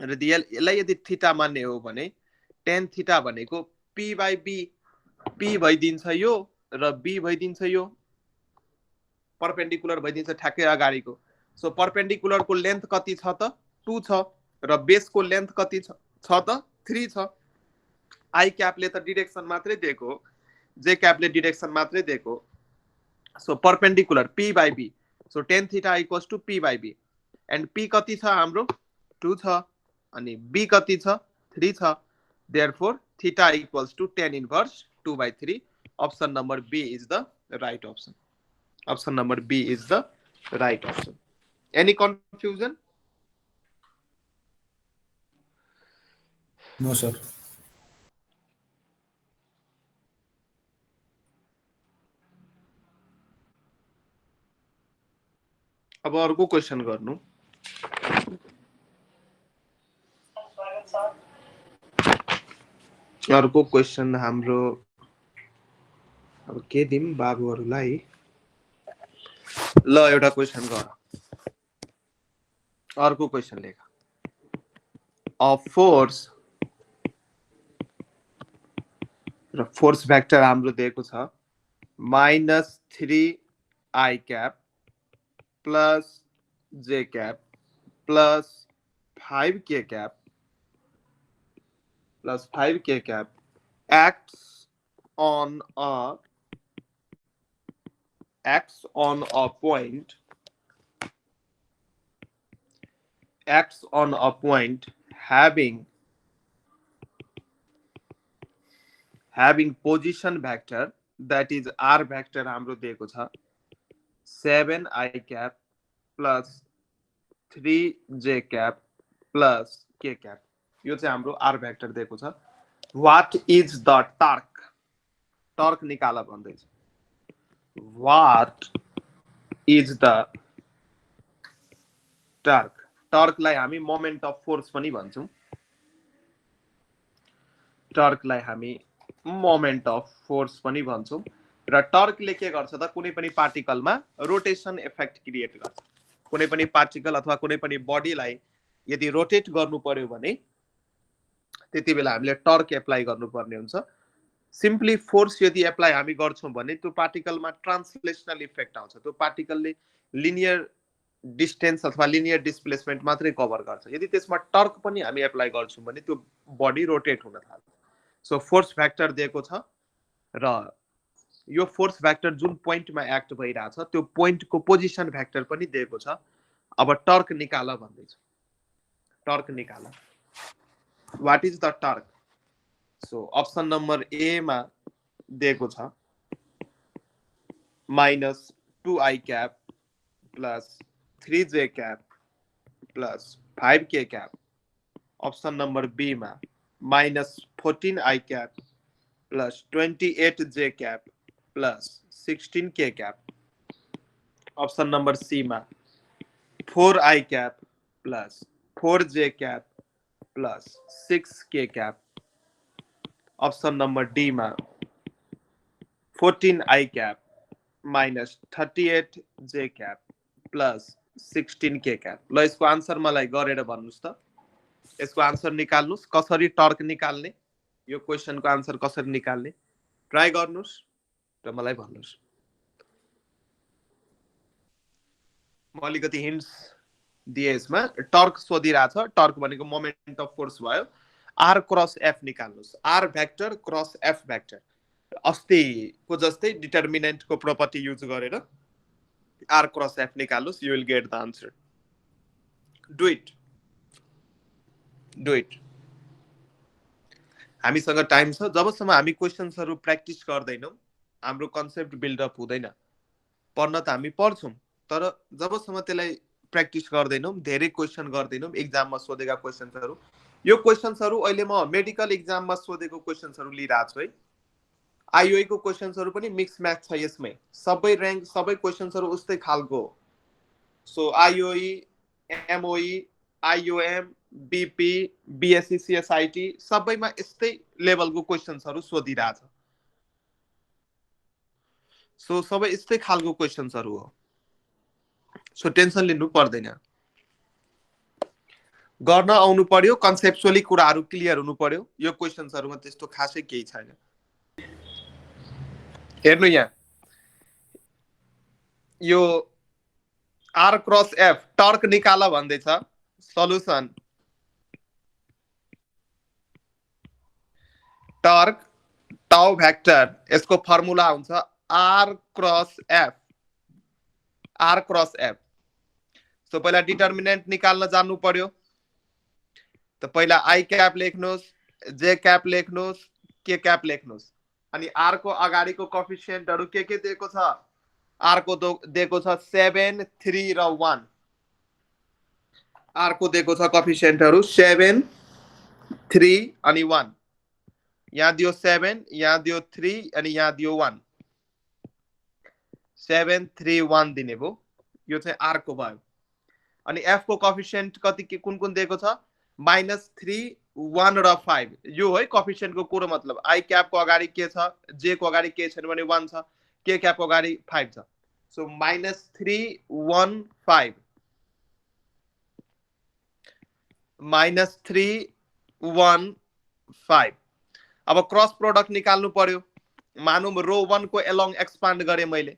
र यसलाई यदि थीटा मान्ने हो भने tan थीटा भनेको p/b, p भइदिन्छ यो र b भइदिन्छ यो, परपेन्डिकुलर भइदिन्छ ठ्याक्कै अगाडिको। सो परपेन्डिकुलर को लेन्थ कति छ त 2 छ र बेस को लेन्थ कति छ त 3 छ। i cap ले त डाइरेक्सन मात्रै दिएको, j cap ले डाइरेक्सन मात्रै दिएको। So perpendicular p/b, so tan theta equals to p/b and p कति छ हाम्रो 2 छ अनि b कति छ 3 छ। Therefore theta equals to tan inverse 2/3। Option number B is the right option. Option number B is the right option. Any confusion? No sir. अब अर्को क्वेशन गर्नु। अर्को क्वेशन हाम्रो अब के दिम बाबुहरुलाई। ल एउटा क्वेशन गर। अर्को क्वेशन लेख। अ फोर्स र फोर्स भेक्टर हाम्रो दिएको छ -3i cap plus j cap plus 5k cap plus 5k cap acts on a point having position vector that is r vector हाम्रो दिएको छ 7i cap plus 3j cap plus k cap. यो चाहिँ हाम्रो r भेक्टर दिएको छ. What is the torque? Torque निकाल भन्दैछ. What is the torque? टर्कलाई हामी मोमेन्ट अफ फोर्स पनि भन्छौं. टर्कलाई हामी मोमेन्ट अफ फोर्स पनि भन्छौं र टर्कले के गर्छ त कुनै पनि पार्टिकलमा रोटेसन इफेक्ट क्रिएट गर्छ. कुनै पनि पार्टिकल अथवा कुनै पनि बडीलाई यदि रोटेट गर्नु पर्यो भने त्यति बेला हामीले टर्क एप्लाई गर्नुपर्ने हुन्छ. सिम्पली फोर्स यदि एप्लाई हामी गर्छौं भने त्यो पार्टिकलमा ट्रान्सलेशनल इफेक्ट आउँछ. त्यो पार्टिकलले लिनियर डिस्टेन्स अथवा लिनियर डिस्प्लेसमेन्ट मात्रै कभर गर्छ. यदि त्यसमा टर्क पनि हामी एप्लाई गर्छौं भने त्यो बडी रोटेट हुन थाल्छ. सो फोर्स भेक्टर दिएको छ र यो फोर्स भेक्टर जुन पोइन्टमा एक्ट भइराछ त्यो पोइन्टको पोजिसन भेक्टर पनि दिएको छ. अब टर्क निकाल भन्दैछ. टर्क निकाल. What is the torque? So option number A मा दिएको छ minus 2i cap plus 3j cap plus 5k cap. Option number B मा minus 14i cap plus 28j cap plus 16k cap. Option number C मा 4i cap plus 4j cap plus 6k cap. Option number D मा 14i cap minus 38j cap plus 16k cap. ल यसको आन्सर मलाई गरेर भन्नुस् त. यसको आन्सर निकाल्नुस्. कसरी टर्क निकाल्ने, यो क्वेशनको आन्सर कसरी निकाल्ने ट्राई गर्नुस् र मलाई भन्नुस्. म अलिकति हिन्ट्स दिए यसमा. टर्क सोधिरहेछ. टर्क भनेको मोमेन्ट अफ फोर्स भयो. r क्रस f निकाल्नुस्. r vector cross f vector. अस्तिको जस्तै डिटर्मिनेन्टको प्रपर्टी युज गरेर r क्रस f निकाल्नुस्. You will get the answer. Do it. Do it. हामीसँग टाइम छ. जबसम्म हामी क्वेशन्सहरु प्र्याक्टिस गर्दैनौं हाम्रो कन्सेप्ट बिल्ड अप हुँदैन. पढ्न त हामी पढ्छौं तर जबसम्म त्यसलाई प्र्याक्टिस गर्दैनौं, धेरै क्वेशन गर्दैनौं, एक्जाममा सोधेका क्वेशन्सहरु, यो क्वेशन्सहरु अहिले म मेडिकल एक्जाममा सोधेको क्वेशन्सहरु लिइराछु है. आईओई को क्वेशन्सहरु पनि मिक्स म्याच छ यसमै. सबै र्यांक सबै क्वेशन्सहरु उस्तै खालको. So IOE, MoE, IOM, BP, BSc, CSIT सबैमा यस्तै लेभलको क्वेशन्सहरु सोधिराछ. सो सबै यस्तै खालको क्वेशन्सहरु हो. सो टेन्सन लिनु पर्दैन. गर्न आउनु पर्यो. कन्सेप्चुअली कुराहरु क्लियर हुनु पर्यो. यो क्वेशन्सहरुमा त्यस्तो खासै केही छैन. हेर्नु यहाँ यो r क्रस f टर्क निकाल भन्दैछ. सल्युसन टर्क टाउ भेक्टर यसको फर्मुला हुन्छ r cross f. r cross f. So पहिला डिटर्मिनेन्ट निकाल्न जान्नु पर्यो. त पहिला i क्याप लेख्नुस्, j क्याप लेख्नुस्, k क्याप लेख्नुस्. अनि r को अगाडिको कोएफिसिएन्टहरु के दिएको छ? r को दिएको छ 7, 3 र 1. r को दिएको छ कोएफिसिएन्टहरु 7, 3 अनि 1. यहाँ दियो 7, यहाँ दियो 3 अनि यहाँ दियो 1. 7, 3, 1 दिने भो. यो चाहिँ r को भयो. अनि f को कोएफिसिएन्ट कति के कुन दिएको छ? -3, 1 र 5. यो है कोएफिसिएन्ट को कुरो मतलब. i क्याप को अगाडि के छ? j को अगाडि के छैन भने 1 छ. k क्याप को अगाडि 5 छ. सो -3, 1, 5. -3, 1, 5. अब क्रस प्रोडक्ट निकाल्नु पर्यो. मानौं रो 1 को एलोङ एक्सपान्ड गरे मैले.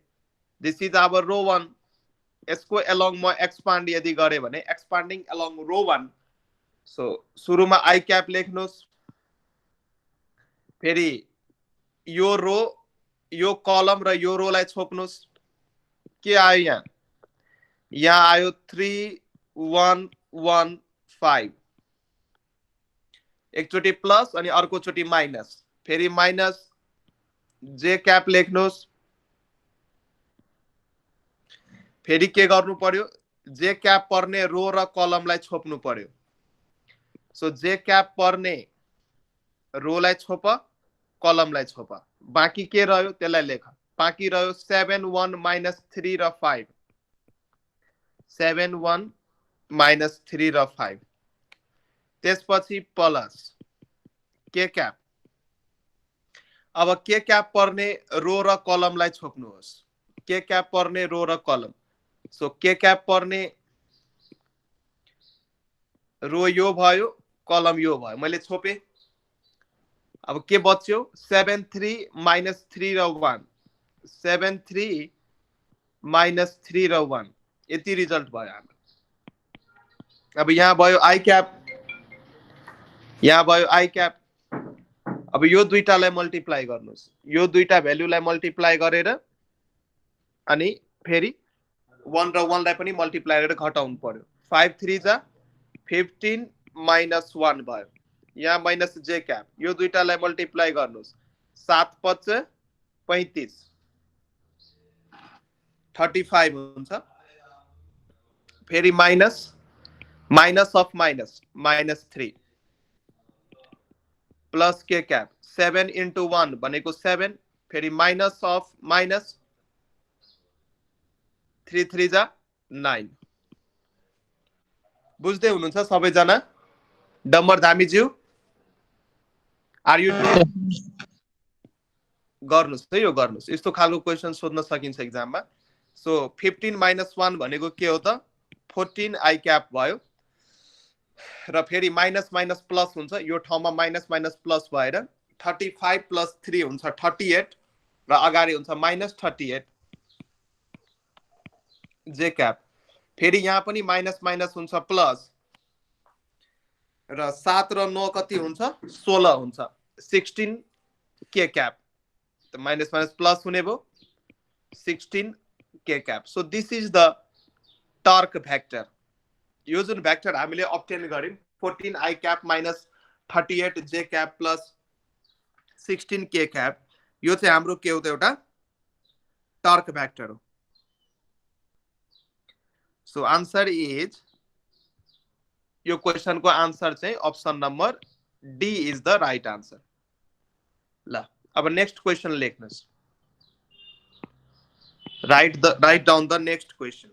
दिस इज आवर रो 1. यसको एलोङ म एक्सपान्ड यदि गरे भने एक्सपान्डिङ एलोङ रो 1. सो सुरुमा i क्याप लेख्नुस्. फेरि यो रो, यो कलम र यो रोलाई छोप्नुस्. के आयो यहाँ? यहाँ आयो 3, 1, 1, 5. एकचोटी प्लस अनि अर्को चोटी माइनस. फेरि माइनस j क्याप लेख्नुस्. फेरि के गर्नु पर्यो? जे क्याप पर्ने रो र कलमलाई छोप्नु पर्यो। सो जे क्याप पर्ने रोलाई छोप, कलमलाई छोप। बाँकी के रह्यो त्यसलाई लेख। बाँकी रह्यो 7 1 -3 र 5। 7 1 -3 र 5। त्यसपछि प्लस के क्याप। अब के क्याप पर्ने रो र कलमलाई छोप्नुहोस्। के क्याप पर्ने रो र कलम। सो के क्याप पर्ने रो यो भयो, कलम यो भयो, मैले छोपे। अब के बच्यो 7 3 -3 र 1। 7 3 -3 र 1 यति रिजल्ट भयो हाम्रो। अब यहाँ भयो आई क्याप, यहाँ भयो आई क्याप। अब यो दुईटालाई मल्टिप्लाई गर्नुहोस्। यो दुईटा भ्यालुलाई मल्टिप्लाई गरेर अनि फेरि 1 र 1 लाई पनि मल्टिप्लाई गरेर घटाउनु पर्यो। 5 3 जा 15 -1 भयो। यहाँ माइनस जे क्याप। यो दुईटालाई मल्टिप्लाई गर्नुहोस्। 7 5 35 35 हुन्छ। फेरि minus minus of minus -3 plus K cap. 7 into 1 भनेको 7। फेरि माइनस अफ माइनस 3 3 जा 9। बुझ्दै हुनुहुन्छ सबैजना? डम्बर धामीज्यू आर यु गर्नुहोस् है, यो गर्नुहोस्। यस्तो खालको क्वेसन सोध्न सकिन्छ एक्जाममा। सो 15 -1 भनेको के हो त 14 आई क्याप भयो। र फेरि माइनस माइनस प्लस हुन्छ। यो ठाउँमा माइनस माइनस प्लस भएर 35 + 3 हुन्छ 38 र अगाडि हुन्छ -38 जे क्याप। फेरि यहाँ पनि माइनस माइनस हुन्छ प्लस र 7 र 9 कति हुन्छ 16 हुन्छ 16 के क्याप। त माइनस माइनस प्लस हुने भयो 16 के cap. So this is the torque vector. यो जुन भेक्टर हामीले अब्टेन गर्यौं 14 I cap -38 J cap plus 16 के क्याप, यो चाहिँ हाम्रो के हो त एउटा टर्क भेक्टर हो। सो आन्सर इज, यो क्वेसनको आन्सर चाहिँ option number D is the right answer. ल अब नेक्स्ट क्वेसन लेख्नुस्। Write down the next question.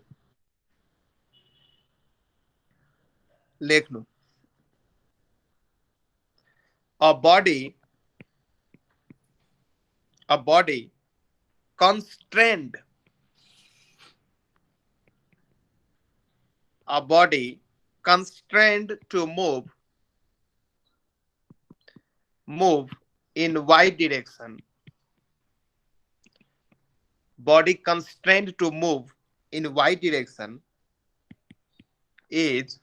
लेख्नु। A body constrained to move in y direction. Body constrained to move in y direction is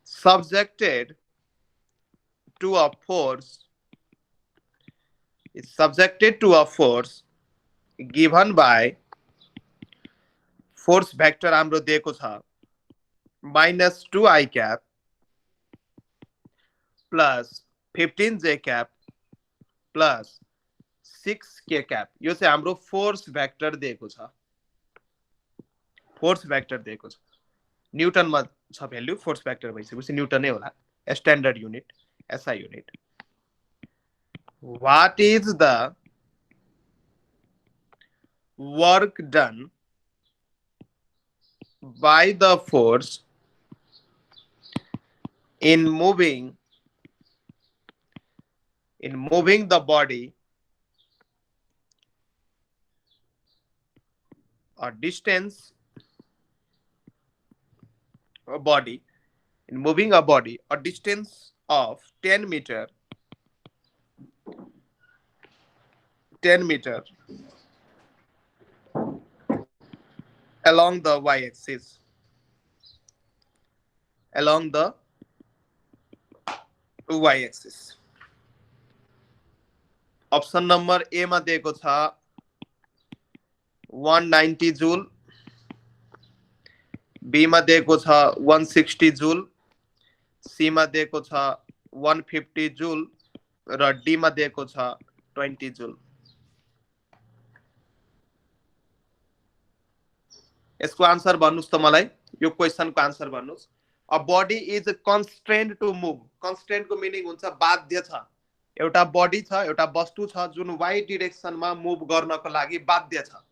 subjected to a force given by force vector हाम्रो दिएको छ -2 i cap plus 15 j cap plus 6 k cap। यो चाहिँ हाम्रो फोर्स भेक्टर दिएको छ। फोर्स भेक्टर दिएको छ। न्यूटनमा छ भ्यालु। फोर्स भेक्टर भइसकेपछि न्यूटन नै होला। Standard unit SI unit. What is the work done by the force in moving the body or distance a body in moving a body a distance of 10 meter along the y-axis, option number A मा दिएको छ 190 जूल, बी मा दिएको छ 160 जूल, सी मा दिएको छ 150 जूल र डी मा दिएको छ 20 जूल। यसको आन्सर भन्नुस् त मलाई यो क्वेशनको आन्सर भन्नुस् a body is constrained to move constraint को मिनिङ हुन्छ बाध्य छ एउटा बडी छ एउटा वस्तु छ जुन वाइ डिरेक्सनमा मुभ गर्नको लागि बाध्य छ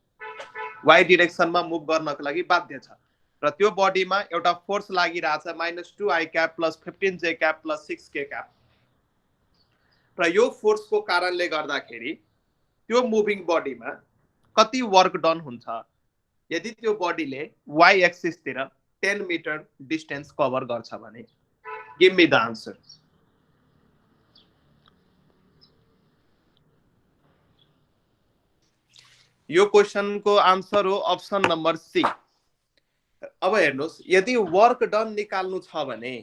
वाइ डिरेक्सनमा मुभ गर्नको लागि बाध्य छ र त्यो बडीमा एउटा फोर्स लागिरहेछ -2i cap plus 15j cap plus 6k cap र यो फोर्सको कारणले गर्दाखेरि त्यो मुभिङ बडीमा कति वर्क डन हुन्छ यदि त्यो बडीले वाइ एक्सिस तिर 10 मिटर डिस्टेन्स कभर गर्छ भने गिभ मी द आन्सर यो क्वेशनको आन्सर हो अप्सन नम्बर सी अब हेर्नुस् यदि वर्क डन निकाल्नु छ भने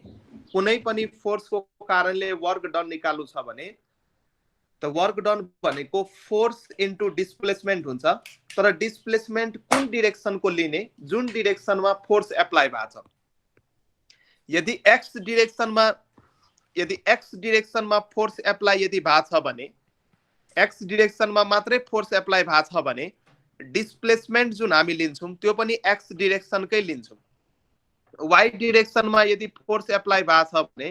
कुनै पनि फोर्सको कारणले वर्क डन निकाल्नु छ भने त वर्क डन भनेको फोर्स इन्टु डिस्प्लेसमेन्ट हुन्छ तर डिस्प्लेसमेन्ट कुन डिरेक्सनको लिने जुन डिरेक्सनमा फोर्स एप्लाई भएको छ यदि एक्स डिरेक्सनमा फोर्स एप्लाई यदि भएको छ भने एक्स डिरेक्सनमा मात्रै फोर्स एप्लाई भएको छ भने डिस्प्लेसमेन्ट जुन हामी लिन्छौं त्यो पनि एक्स डिरेक्सनकै लिन्छौं वाइ डिरेक्सनमा यदि फोर्स एप्लाई भएको छ भने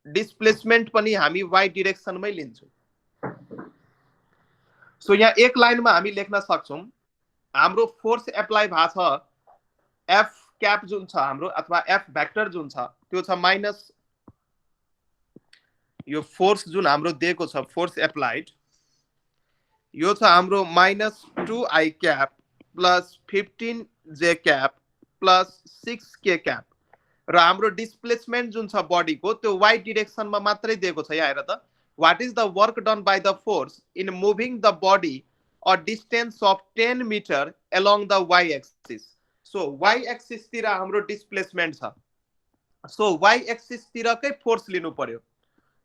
डिस्प्लेसमेन्ट पनि हामी वाइ डिरेक्सनमै लिन्छौं सो यहाँ एक लाइनमा हामी लेख्न सक्छौं हाम्रो फोर्स एप्लाई भएको छ एफ क्याप जुन छ हाम्रो अथवा एफ भेक्टर जुन छ त्यो छ माइनस यो फोर्स जुन हाम्रो दिएको छ फोर्स एप्लाइड यो छ हाम्रो -2i cap plus 15j cap plus 6k cap र हाम्रो डिस्प्लेसमेन्ट जुन छ बडीको त्यो वाइ डिरेक्सनमा मात्रै दिएको छ यहाँ हेर त what is the work done by the force in moving the body a distance of 10 metre along the Y axis so Y axis तिर हाम्रो डिस्प्लेसमेन्ट छ सो वाइ एक्सिस तिरकै फोर्स लिनु पर्यो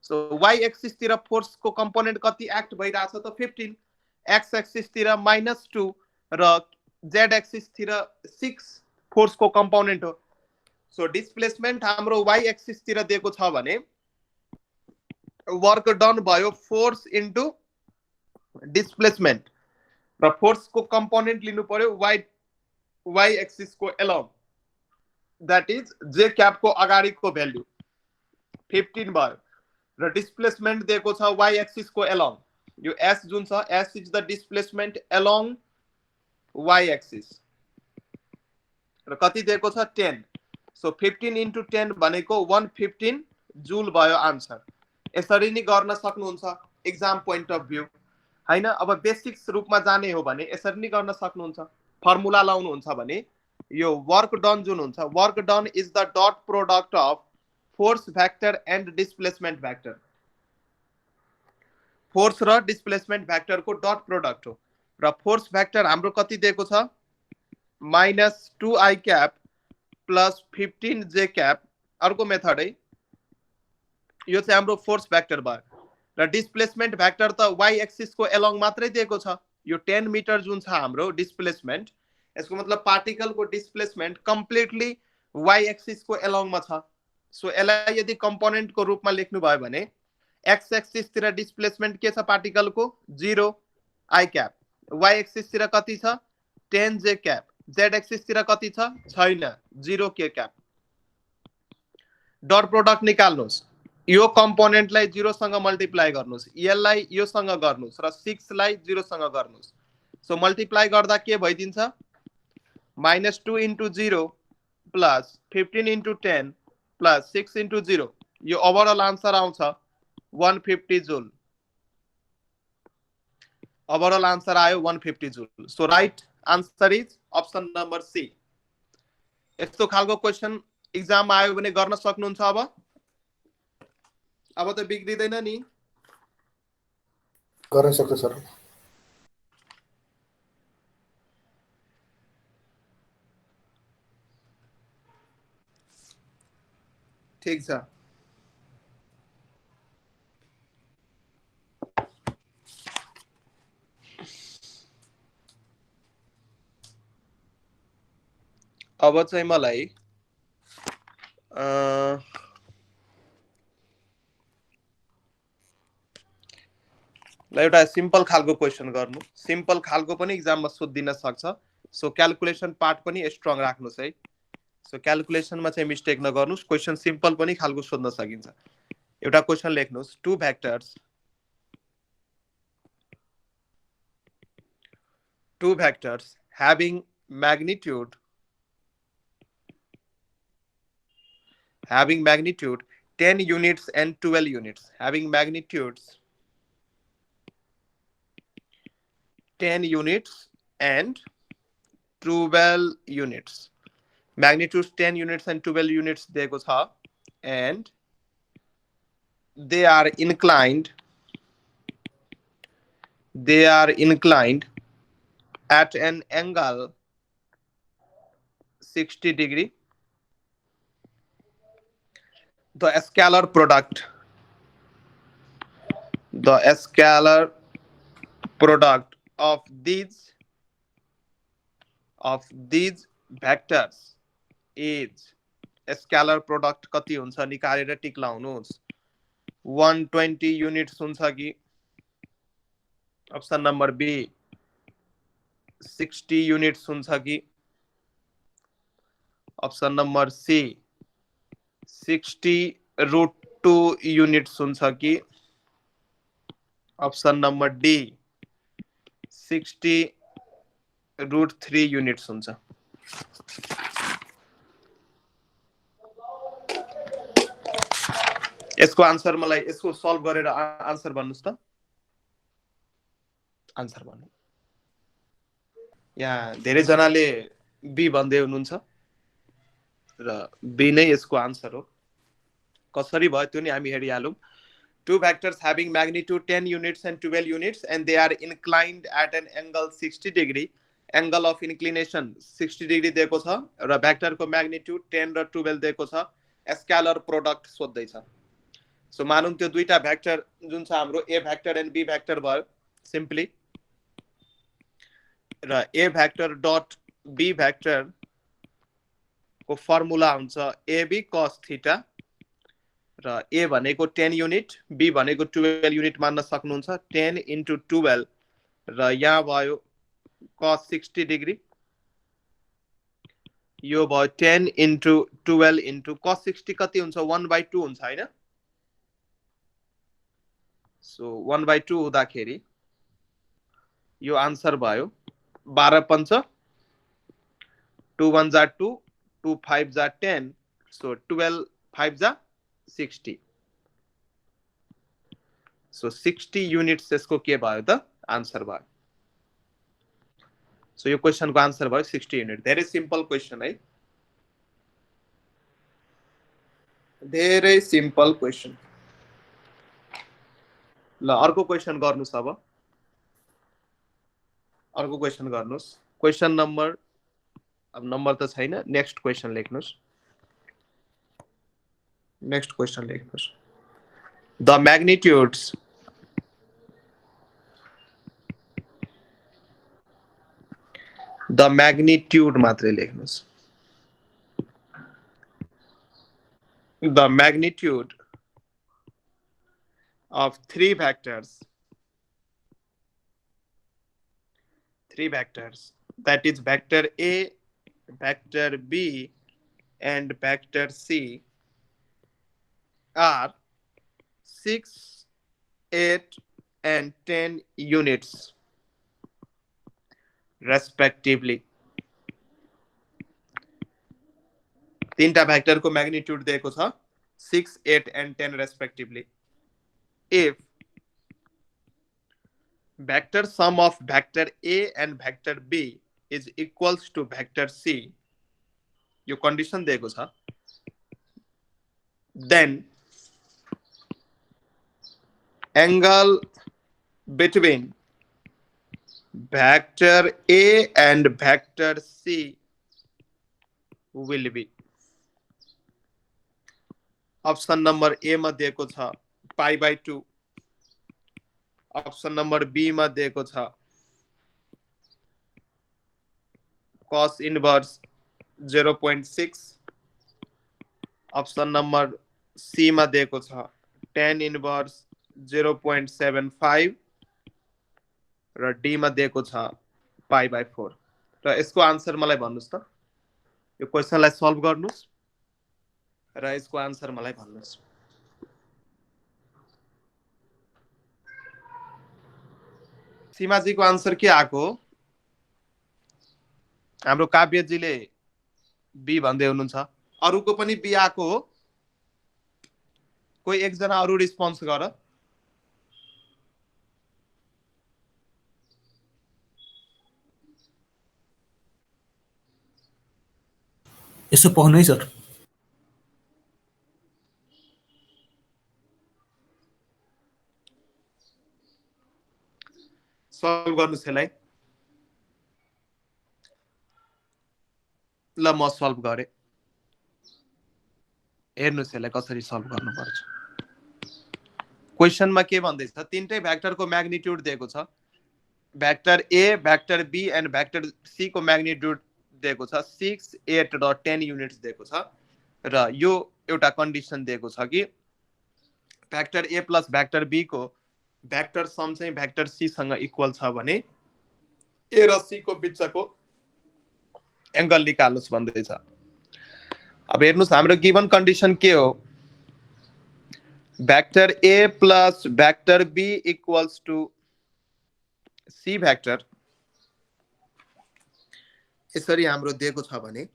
सो वाइ एक्सिस तिर फोर्स को कंपोनेंट कति एक्ट भइराछ त 15 एक्स एक्सिस तिर -2 र जेड एक्सिस तिर 6 फोर्स को कंपोनेंट हो सो डिस्प्लेसमेन्ट हाम्रो वाइ एक्सिस तिर दिएको छ भने वर्क डन भयो फोर्स इन्टु डिस्प्लेसमेन्ट र फोर्स को कंपोनेंट लिनु पर्यो वाइ एक्सिस को along that is J cap को अगाडिको भ्यालु 15 भयो र डिस्प्लेसमेन्ट दिएको छ वाइ एक्सिस को अलोङ यो s जुन छ s is the displacement along Y axis र कति दिएको छ 10 सो 15 इन्टु 10 भनेको 115 जूल भयो आन्सर यसरी नै गर्न सक्नुहुन्छ एक्जाम पोइन्ट अफ भ्यू हैन अब बेसिक्स रूपमा जाने हो भने यसरी नै गर्न सक्नुहुन्छ फर्मुला लाउनु हुन्छ भने यो वर्क डन जुन हुन्छ work done is the dot product of force vector and displacement vector force र डिस्प्लेसमेन्ट भेक्टर को डट प्रोडक्ट हो र फोर्स भेक्टर हाम्रो कति दिएको छ -2i cap plus 15j cap अर्को मेथड है यो चाहिँ हाम्रो फोर्स भेक्टर भयो र डिस्प्लेसमेन्ट भेक्टर त वाइ एक्सिस को अलोङ मात्रै दिएको छ यो 10 मिटर जुन छ हाम्रो डिस्प्लेसमेन्ट यसको मतलब पार्टिकल को डिस्प्लेसमेन्ट कम्प्लिटली वाइ एक्सिस को अलोङमा छ सो यसलाई यदि कंपोनेंट को रूपमा लेख्नु भयो भने एक्स एक्सिस तिर डिस्प्लेसमेन्ट के छ पार्टिकल को 0 i क्याप वाइ एक्सिस तिर कति छ 10j क्याप जेड एक्सिस तिर कति छ छैन 0k क्याप डट प्रोडक्ट निकाल्नुस् यो कंपोनेंटलाई 0 सँग मल्टिप्लाई गर्नुस् यसलाई यो सँग गर्नुस् र 6 लाई 0 सँग गर्नुस् सो मल्टिप्लाई गर्दा के भइदिन्छ -2 into 0 plus 15 into 10 plus 6 into 0 यो ओभरअल आन्सर आउँछ 150 जूल ओभरअल आन्सर आयो 150 joule so right answer is option number C यस्तो खालको क्वेशन एक्जाम आयो भने गर्न सक्नुहुन्छ अब त बिग्रिदैन नि गर्न सक्छ सर ठीक छ अब चाहिँ मलाई एउटा सिम्पल खालको क्वेशन गर्नु सिम्पल खालको पनि एक्जाममा सोधिदिन सक्छ सो क्याल्कुलेसन पार्ट पनि स्ट्रङ राख्नुहोस् है। सो क्याल्कुलेसनमा चाहिँ मिस्टेक नगर्नुहोस्। क्वेसन सिम्पल पनि खालको सोध्न सकिन्छ। एउटा क्वेसन लेख्नुहोस्, two vectors having magnitude 10 units and 12 units, having magnitudes 10 units and 12 units, magnitudes 10 units and 12 units दिएको छ, and they are inclined at an angle 60 degree. The scalar product of these vectors is scalar product कति हुन्छ निकालेर टिक लाउनुहोस्। 120 युनिट्स हुन्छ कि? अप्सन नम्बर बी 60 युनिट्स हुन्छ कि? अप्सन नम्बर सी 60√2 युनिट्स हुन्छ कि? अप्सन नम्बर डी 60√3 युनिट्स हुन्छ। यसको आन्सर मलाई यसको सल्भ गरेर आन्सर भन्नुस् त। आन्सर भन्नु। यहाँ धेरै जनाले बी भन्दै हुनुहुन्छ र बी नै यसको आन्सर हो। कसरी भयो त्यो नि हामी हेरिहालौं। Two vectors having magnitude 10 units and 12 units and they are inclined at an angle 60 degree. Angle of inclination 60 degree दिएको छ र भेक्टर को म्याग्निट्युड 10 र 12 दिएको छ। स्केलर प्रोडक्ट सोध्दै छ। सो मानौं त्यो दुईटा भेक्टर जुन छ हाम्रो A vector and B vector भयो सिम्पली, र A vector dot B vector को फर्मुला हुन्छ एबी cos थीटा, र ए भनेको 10 युनिट, बी भनेको 12 युनिट मान्न सक्नुहुन्छ। 10 into 12 र यहाँ भयो cos 60 डिग्री, यो भयो 10 into 12 into cos 60 कति हुन्छ? 1/2 हुन्छ हैन? सो 1/2 हुँदाखेरि यो आन्सर भयो 12 पंच 2 1 जा 2 2 5 जा 10, सो 12 5 जा 60। सो 60 युनिट्स यसको के भयो त? आन्सर भयो। सो यो क्वेशन को आन्सर भयो 60 युनिट। धेरै सिम्पल क्वेशन है, धेरै सिम्पल क्वेशन। ल अर्को क्वेशन गर्नुस्। अब अर्को क्वेशन गर्नुस्। क्वेशन नम्बर, अब नम्बर त छैन, नेक्स्ट क्वेशन लेख्नुस्। नेक्स्ट क्वेशन लेख्नुस्। The magnitudes magnitude मात्रै लेख्नुस्। The magnitude of three vectors that is vector A, vector B and vector C are 6, 8 and 10 units respectively. तीनटा भेक्टर को मैग्निट्यूड दिएको छ 6, 8 and 10 respectively. If vector sum of vector A and vector B is equals to vector C, यो condition दिएको छ, then angle between vector A and vector C will be, option number A मा दिएको छ π/2, ऑप्शन नंबर बी मा दिएको छ cos inverse 0.6, option number C मा दिएको छ tan इन्भर्स 0.75 र डी मा दिएको छ π/4। र यसको आन्सर मलाई भन्नुस् त यो क्वेशनलाई सल्भ गर्नुस् र यसको आन्सर मलाई भन्नुस् सीमाजीको आन्सर के आएको हो हाम्रो काव्यजीले बी भन्दै हुनुहुन्छ अरूको पनि बी आएको हो कोही एकजना अरू रिस्पोन्स गर यसो पाउनु है सर सल्भ गर्नुस् यसलाई ल म सल्भ गरे हेर्नुस् यसलाई कसरी सल्भ गर्नुपर्छ क्वेशनमा के भन्दैछ तीनटै भ्याक्टरको म्याग्निट्युड दिएको छ vector A vector B and vector C को म्याग्निट्युड दिएको छ 6 8 र 10 युनिट्स दिएको छ र यो एउटा कन्डिसन दिएको छ कि vector A plus vector B को भ्याक्टर सम चाहिँ भ्याक्टर सी सँग इक्वल छ भने ए र सी को बीचको एंगल निकाल्नुस् भन्दैछ अब हेर्नुस् हाम्रो गिवन कन्डिसन के हो vector A plus vector B equals to C vector यसरी हाम्रो दिएको छ भने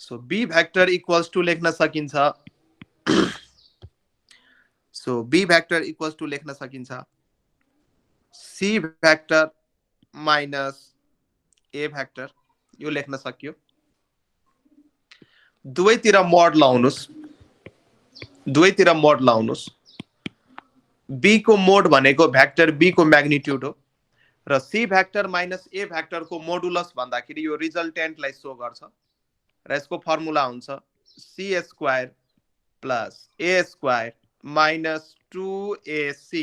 so B vector equals to लेख्न सकिन्छ so B vector equals to लेख्न सकिन्छ C vector minus A vector यो लेख्न सकियो दुवैतिर मोड लाउनुस् बी को मोड भनेको भ्याक्टर बी को म्याग्निट्युड हो र C vector minus A vector को मोडुलस भन्दाखेरि यो रिजल्टेन्टलाई सो गर्छ र यसको फर्मुला हुन्छ C square plus A square minus 2ac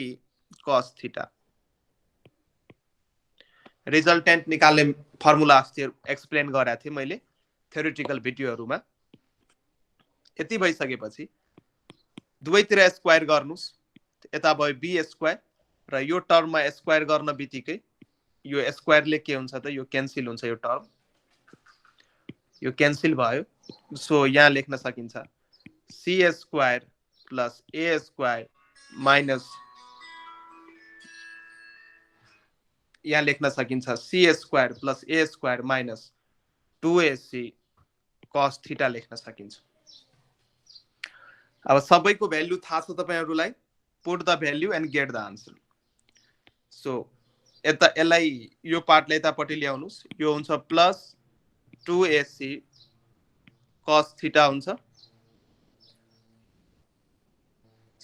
cos theta resultant निकाल्ने फर्मुला अस्ति एक्सप्लेन गरेको थिएँ मैले थ्योरेटिकल भिडियोहरुमा यति भइसकेपछि दुवैतिर स्क्वायर गर्नुस् यता भयो बी स्क्वायर र यो टर्ममा स्क्वायर गर्न बित्तिकै यो स्क्वायरले के हुन्छ त यो क्यान्सल हुन्छ यो टर्म यो क्यान्सल भयो सो यहाँ लेख्न सकिन्छ C square plus A square minus यहाँ लेख्न सकिन्छ C square plus A square minus 2ac cos theta लेख्न सकिन्छ अब सबैको भ्यालु थाहा छ तपाईहरुलाई put the value and get the answer so यता यसलाई यो पार्टलाई यतापट्टि ल्याउनुस् यो हुन्छ प्लस 2ac cos थीटा हुन्छ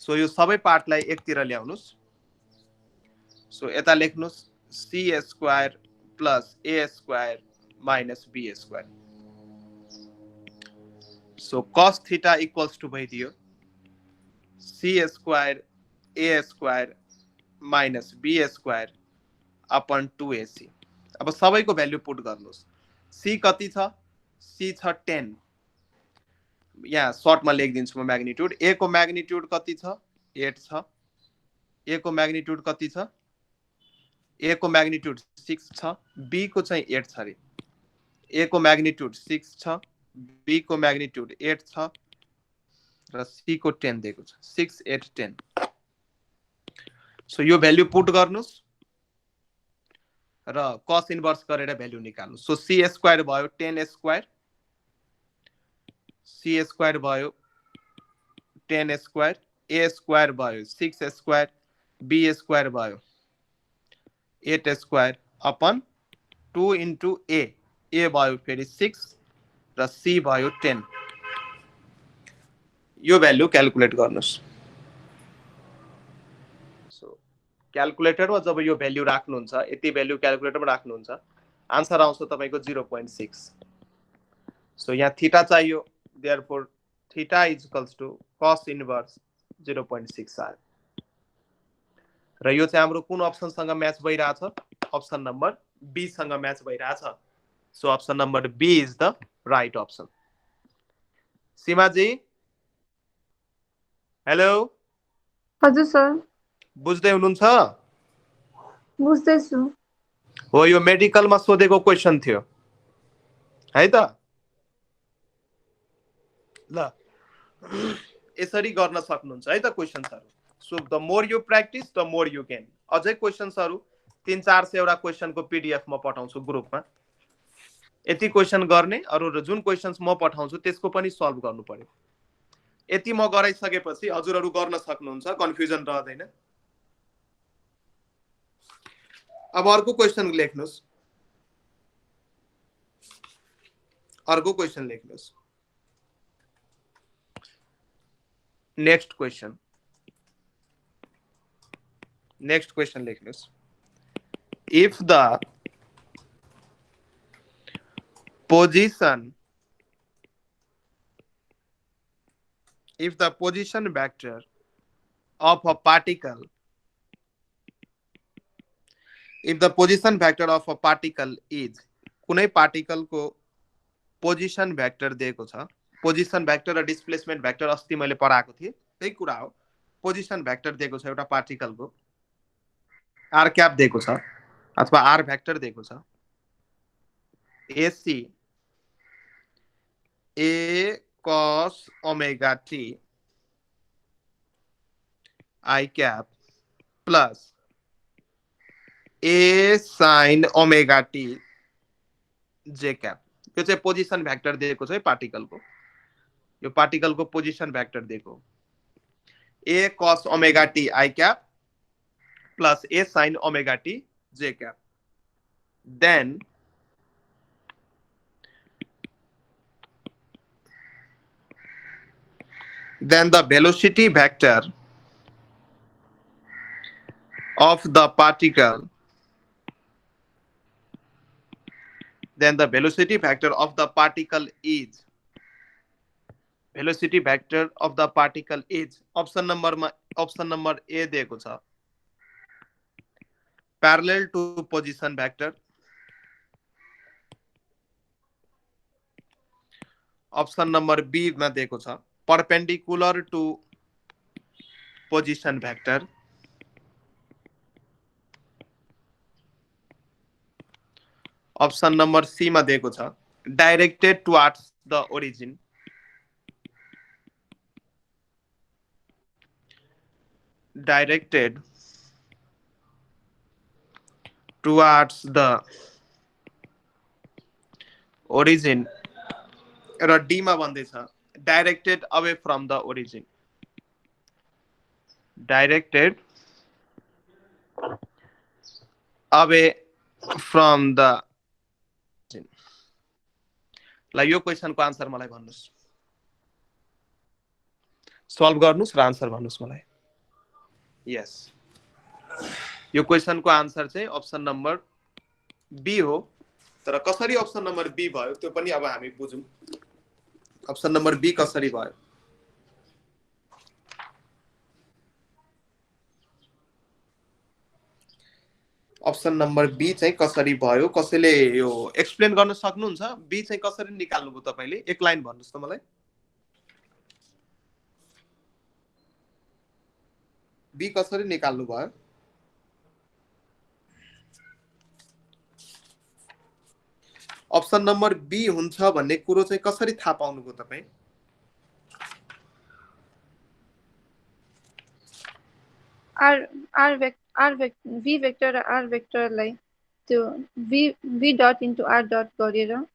सो यो सबै पार्टलाई एकतिर ल्याउनुस् सो यता लेख्नुस् C square plus A square minus B square so cos theta equals to भइदियो C square A square minus B square upon 2ac अब सबैको भ्यालु पुट गर्नुस् सी कति छ सी छ 10 यहाँ सर्टमा लेखिदिन्छु म म्याग्निट्युड ए को म्याग्निट्युड कति छ 8 छ ए को म्याग्निट्युड कति छ ए को म्याग्निट्युड 6 छ बी को चाहिँ 8 छ रे ए को म्याग्निट्युड 6 छ बी को म्याग्निट्युड 8 छ र सी को 10 दिएको छ 6 8 10 सो यो भ्यालु पुट गर्नुस् र cos इन्भर्स गरेर भ्यालु निकाल्नुस् सो सी स्क्वायर भयो 10 स्क्वायर सी स्क्वायर भयो 10 स्क्वायर ए स्क्वायर भयो 6 स्क्वायर बी स्क्वायर भयो 8 स्क्वायर अपन 2 into a भयो फेरि 6 र c भयो 10 यो भ्यालु क्याल्कुलेट गर्नुस् सो क्याल्कुलेटरमा जब यो भ्यालु राख्नुहुन्छ यति भ्यालु क्याल्कुलेटरमा राख्नुहुन्छ आन्सर आउँछ तपाईको 0.6 सो यहाँ थीटा चाहियो therefore theta is equals to cos inverse 0.6 आयो र यो चाहिँ हाम्रो कुन अप्सन सँग म्याच भइराछ अप्सन नम्बर बी सँग म्याच भइराछ so option number B is the right option Sima ji hello हजुर सर बुझ्दै हुनुहुन्छ बुझ्दैछु हो यो मेडिकलमा सोधेको क्वेसन थियो है त। ल यसरी गर्न सक्नुहुन्छ है त क्वेसन्सहरु। So the more you practice the more you gain. अझै क्वेसन्सहरु 300-400 एउटा क्वेसनको पीडीएफ म पठाउँछु ग्रुपमा। यति क्वेसन गर्ने अरु जुन क्वेसन्स म पठाउँछु त्यसको पनि सल्भ गर्नु पर्यो। यति म गराइसकेपछि हजुरहरु गर्न सक्नुहुन्छ, कन्फ्युजन रहदैन। अब अर्को क्वेसन लेख्नुस्। अर्को क्वेसन लेख्नुस्। Next question. नेक्स्ट क्वेसन लेख्नुस्। If the position vector of a particle is कुनै पार्टिकल को पोजिसन भेक्टर दिएको छ। पोजिसन भेक्टर र डिस्प्लेसमेन्ट भेक्टर अस्ति मैले पढाएको थिएँ, त्यही कुरा हो। पोजिसन भेक्टर दिएको छ एउटा पार्टिकल को, आर क्याप दिएको छ अथवा आर भेक्टर दिएको छ। AC A cos omega t I cap plus A sin omega t j cap। यो चाहिँ पोजिसन भेक्टर दिएको छ है पार्टिकल को। यो पार्टिकल को पोजिसन भेक्टर दिएको A cos omega t I cap plus A sin omega t j cap। Then the velocity vector of the particle is option number A दिएको छ parallel to position vector। Option number B मा दिएको छ perpendicular to position vector। Option number C मा दिएको छ directed towards the origin। directed towards the origin र डी मा भन्दैछ directed away from the origin। directed away from the origin। ल यो क्वेसनको आन्सर मलाई भन्नुस्, सल्भ गर्नुस् र आन्सर भन्नुस् मलाई। यस, यो क्वेसनको आन्सर चाहिँ अप्सन नम्बर बी हो। तर कसरी अप्सन नम्बर बी भयो त्यो पनि अब हामी बुझौं। अप्सन नम्बर बी कसरी भयो? अप्सन नम्बर बी चाहिँ कसरी भयो, कसैले यो एक्सप्लेन गर्न सक्नुहुन्छ? बी चाहिँ कसरी निकाल्नुभयो तपाईले? एक लाइन भन्नुस् त मलाई। बी कसरी निकाल्नु भयो? अप्सन नम्बर बी हुन्छ भन्ने कुरो चाहिँ कसरी थाहा पाउनुभयो तपाई? v vector र r vector लाई त्यो v dot into r dot गरेर।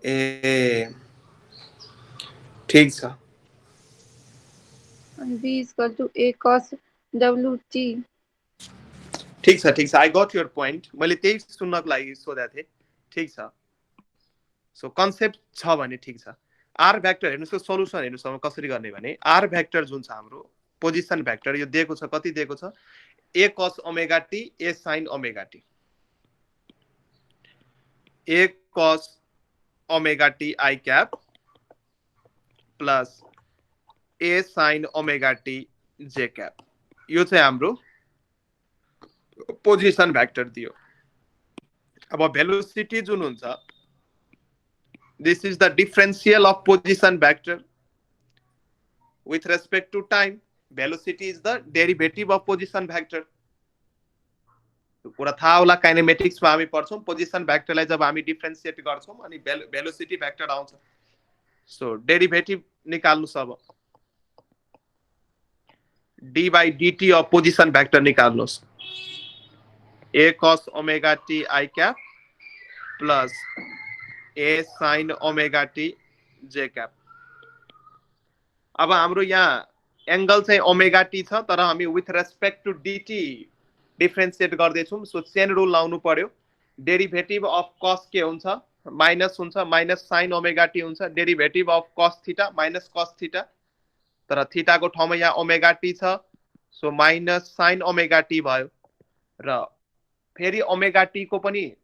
ए ठीक छ। v is equal to a cos wt। ठीक छ, आई गट योर पोइन्ट। मैले त्यही सुन्नको लागि सोधेको थिएँ। ठीक छ। सो कन्सेप्ट छ भने ठीक छ। आर भेक्टर हेर्नुस्, सोलुसन हेर्नुस् अब कसरी गर्ने भने आर भेक्टर जुन छ हाम्रो पोजिसन भेक्टर यो दिएको छ, कति दिएको छ? a cos omega t a sin omega t। a cos omega t I cap plus a sin omega t j cap। यो चाहिँ हाम्रो पोजिसन भेक्टर दियो। अब भेलोसिटी जुन हुन्छ, this is the differential of position vector with respect to time। velocity is the derivative of position vector। कुरा थाहा होला काइनेमेटिक्समा हामी पढ्छौँ पोजिसन भेक्टरलाई जब हामी डिफरेन्सिएट गर्छौँ अनि भेलोसिटी भेक्टर आउँछ सो डेरिभेटिभ निकाल्नुस् अब d by dt of position vector निकाल्नुस् A cos omega T I cap plus A sine omega T J cap अब हाम्रो यहाँ एंगल चाहिँ ओमेगा टी छ तर हामी विथ रेस्पेक्ट टु डिटी डिफरेन्सिएट गर्दैछौँ सो चेन रुल लाउनु पर्यो डेरिभेटिभ अफ कस के हुन्छ माइनस साइन ओमेगा टी हुन्छ derivative of cos theta minus cos theta तर थीटाको ठाउँमा यहाँ ओमेगा टी छ so minus sine omega T भयो र फेरि ओमेगा टी को पनि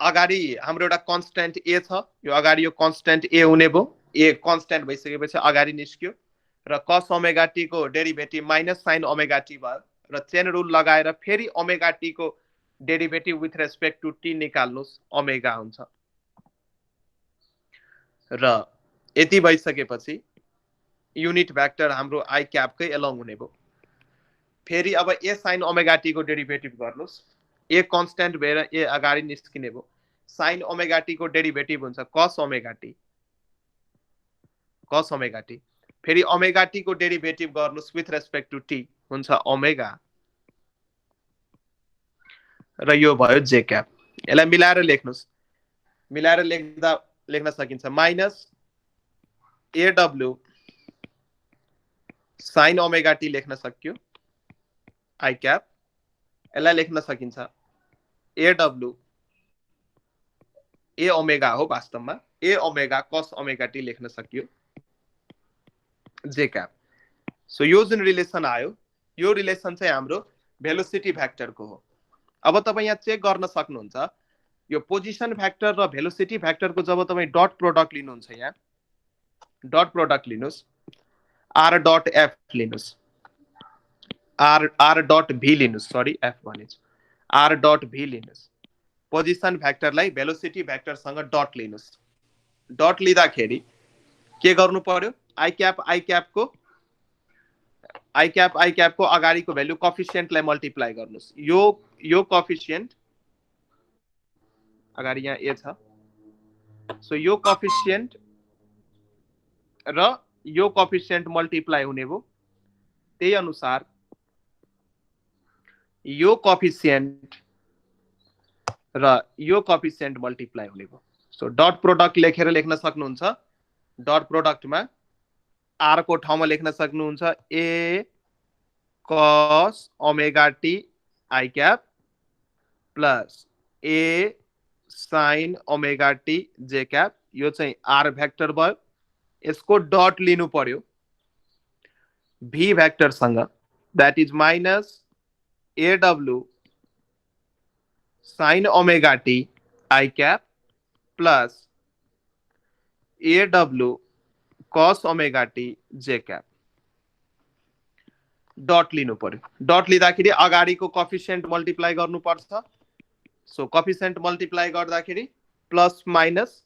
अगाडि हाम्रो एउटा कन्स्टेन्ट ए छ यो अगाडि यो कन्स्टेन्ट ए हुने भयो ए कन्स्टेन्ट भइसकेपछि अगाडि निस्क्यो र कस ओमेगा टी को derivative minus sine omega T भयो र चेन रुल लगाएर फेरि ओमेगा टी को derivative with respect to T निकाल्नुस् ओमेगा हुन्छ र यति भइसकेपछि युनिट भेक्टर हाम्रो आई क्यापकै एलोङ हुने भयो फेरि अब ए साइन ओमेगा टी को डेरिभेटिभ गर्नुस् ए कन्स्टेन्ट भएर ए अगाडि निस्किने भयो साइन ओमेगा टी को डेरिभेटिभ हुन्छ कस ओमेगा टी फेरि ओमेगा टी को डेरिभेटिभ गर्नुस् विथ रेस्पेक्ट टु टी हुन्छ ओमेगा र यो भयो जे क्याप यसलाई मिलाएर लेख्नुस् मिलाएर लेख्न सकिन्छ minus AW sine omega T लेख्न सक्यो आई क्याप यसलाई लेख्न सकिन्छ एडब्ल्यू ए ओमेगा हो वास्तवमा ए ओमेगा कस ओमेगा टी लेख्न सकियो जे क्याप सो यो जुन रिलेसन आयो यो रिलेसन चाहिँ हाम्रो भेलोसिटी भेक्टरको हो अब तपाईँ यहाँ चेक गर्न सक्नुहुन्छ यो पोजिसन भेक्टर र भेलोसिटी भेक्टरको जब तपाईँ डट प्रोडक्ट लिनुहुन्छ यहाँ डट प्रोडक्ट लिनुस् आर डट एफ लिनुस् आर डट भी लिनुस् सरी एफ भनेछु आर डट भी लिनुस् पोजिसन भेक्टरलाई भेलोसिटी भेक्टरसँग डट लिनुस् डट लिँदाखेरि के गर्नु पर्यो आई क्याप को अगाडिको भ्यालु कोफिसिएन्टलाई मल्टिप्लाई गर्नुस् यो कोफिसिएन्ट अगाडि यहाँ ए छ सो यो कोफिसिएन्ट र यो कोफिसिएन्ट मल्टिप्लाई हुने भयो त्यही अनुसार यो कोफिसिएन्ट र यो कोफिसिएन्ट मल्टिप्लाई हुने भयो सो डट प्रोडक्ट लेखेर लेख्न सक्नुहुन्छ डट प्रोडक्टमा आर को ठाउँमा लेख्न सक्नुहुन्छ A cos omega T I cap plus A sine omega T J cap यो चाहिँ आर भेक्टर भयो यसको डट लिनु पर्यो भी भेक्टरसँग that is minus AW sine omega T I cap plus AW cos omega T J cap dot लिनु पर्यो डट लिँदाखेरि अगाडिको कोफिसिएन्ट मल्टिप्लाई गर्नुपर्छ सो कोफिसिएन्ट मल्टिप्लाई गर्दाखेरि प्लस माइनस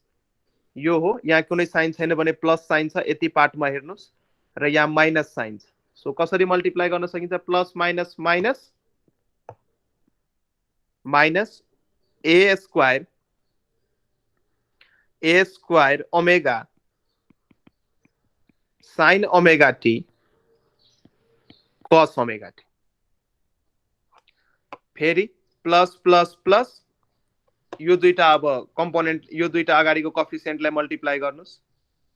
यो हो यहाँ कुनै साइन छैन भने प्लस साइन छ यति पार्टमा हेर्नुस् र यहाँ माइनस साइन छ सो कसरी मल्टिप्लाई गर्न सकिन्छ plus minus minus minus A square omega sine omega T cos omega T फेरि प्लस प्लस प्लस यो दुईटा अब कम्पोनेन्ट यो दुईटा अगाडिको कोफिसिएन्टलाई मल्टिप्लाई गर्नुस्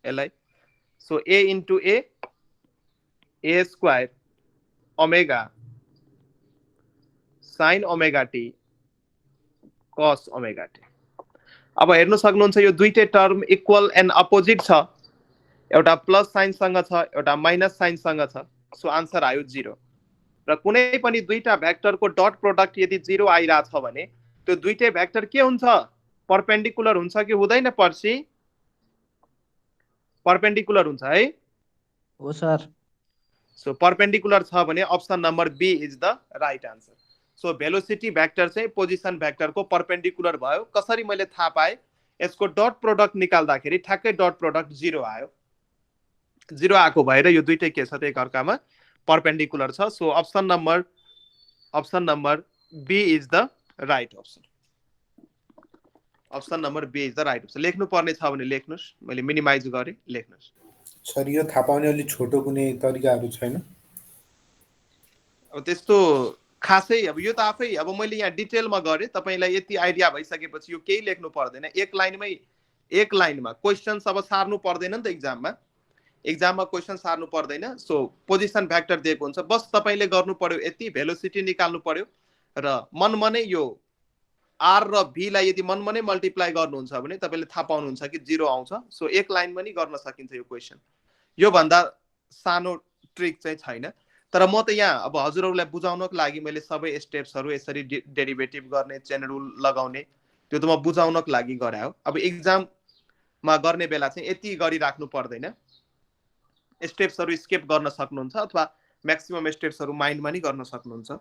यसलाई so A into A square omega sine omega T cos omega T अब हेर्न सक्नुहुन्छ यो दुईटै टर्म इक्वल एन्ड अपोजिट छ एउटा प्लस साइनसँग छ एउटा माइनस साइनसँग छ सो आन्सर आयो 0 र कुनै पनि दुईटा भेक्टरको डट प्रोडक्ट यदि 0 आइराछ भने त्यो दुईटै भेक्टर के हुन्छ परपेन्डिकुलर हुन्छ कि हुँदैन पर्सि परपेन्डिकुलर हुन्छ है हो सर सो परपेन्डिकुलर छ भने option number B is the right answer so velocity vector चाहिँ पोजिसन भेक्टरको परपेन्डिकुलर भयो कसरी मैले थाहा पाएँ यसको डट प्रोडक्ट निकाल्दाखेरि ठ्याक्कै डट प्रोडक्ट 0 आयो 0 आएको भएर यो दुईटै के छ त एकअर्कामा परपेन्डिकुलर छ so option number Option number B is the right option. Option number B is the right option. लेख्नु पर्ने छ भने लेख्नुस्, मैले मिनिमाइज गरे, लेख्नुस्. सर यो थाहा पाउने अलि छोटो कुनै तरिकाहरू छैन? अब त्यस्तो खासै अब यो त आफै अब मैले यहाँ डिटेलमा गरे, तपाईलाई यति आइडिया भइसकेपछि यो केही लेख्नु पर्दैन. एक लाइनमा क्वेशन्स अब सार्नु पर्दैन नि त एक्जाममा क्वेशन सार्नु पर्दैन. सो पोजिसन भ्याक्टर दिएको हुन्छ, बस तपाईले गर्नु पर्यो यति भेलोसिटी निकाल्नु पर्यो र मनमनै यो r र v लाई यदि मनमनै मल्टिप्लाई गर्नुहुन्छ भने तपाईले थाहा पाउनुहुन्छ कि 0 आउँछ. सो एक लाइनमा नि गर्न सकिन्छ यो क्वेशन. यो भन्दा सानो ट्रिक चाहिँ छैन. तर म त यहाँ अब हजुरहरुलाई बुझाउनको लागि मैले सबै स्टेप्सहरु यसरी डेरिभेटिभ गर्ने, चेन रुल लगाउने त्यो त म बुझाउनको लागि गरे हो. अब एक्जाममा गर्ने बेला चाहिँ यति गरी राख्नु पर्दैन. स्टेप्सहरु स्किप गर्न सक्नुहुन्छ अथवा म्याक्सिमम स्टेप्सहरु माइन्डमा नि गर्न सक्नुहुन्छ.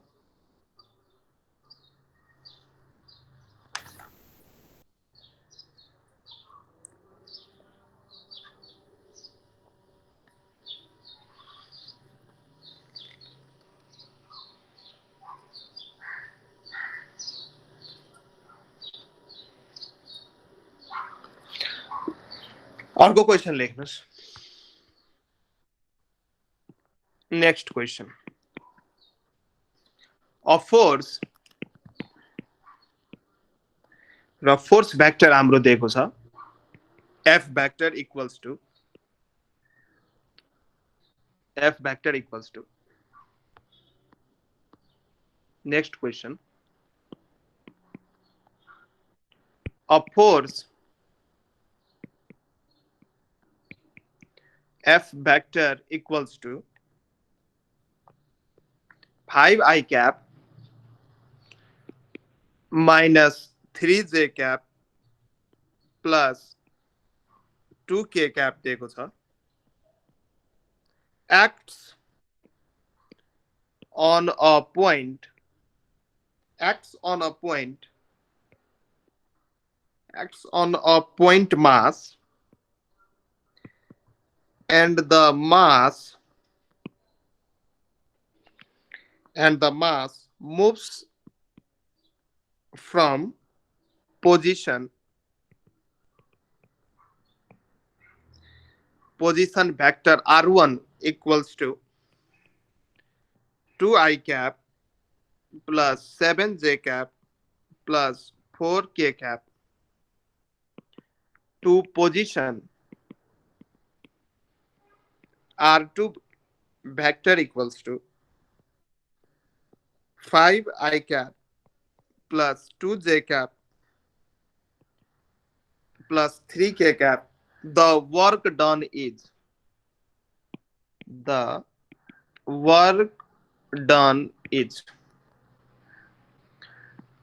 अर्को क्वेशन लेख्नुस्. Next question. A force र फोर्स भेक्टर हाम्रो दिएको छ. F vector equals to next question. A force F vector equals to 5i cap minus 3j cap plus 2k cap दिएको छ. Acts on a point mass and the mass moves from position vector r1 equals to 2i cap plus 7j cap plus 4k cap to position r2 vector equals to 5i cap plus 2j cap plus 3k cap. The work done is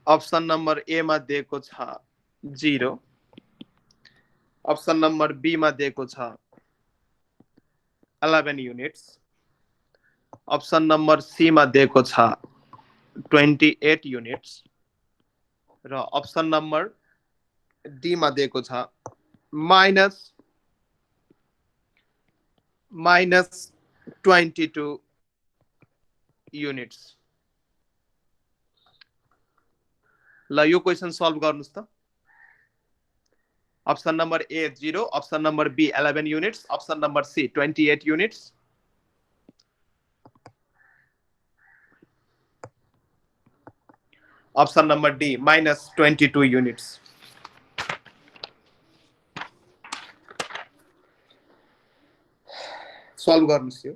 option number A मा दिएको छ 0, option number B मा दिएको छ 11 units, option number C मा दिएको छ 28 units र option number D मा दिएको छ minus 22 units. ल यो क्वेशन सल्भ गर्नुस् त. Option number A 0, option number B 11 units, option number C 28 units. Option number D minus 22 units. Solve गर्नुस् यो.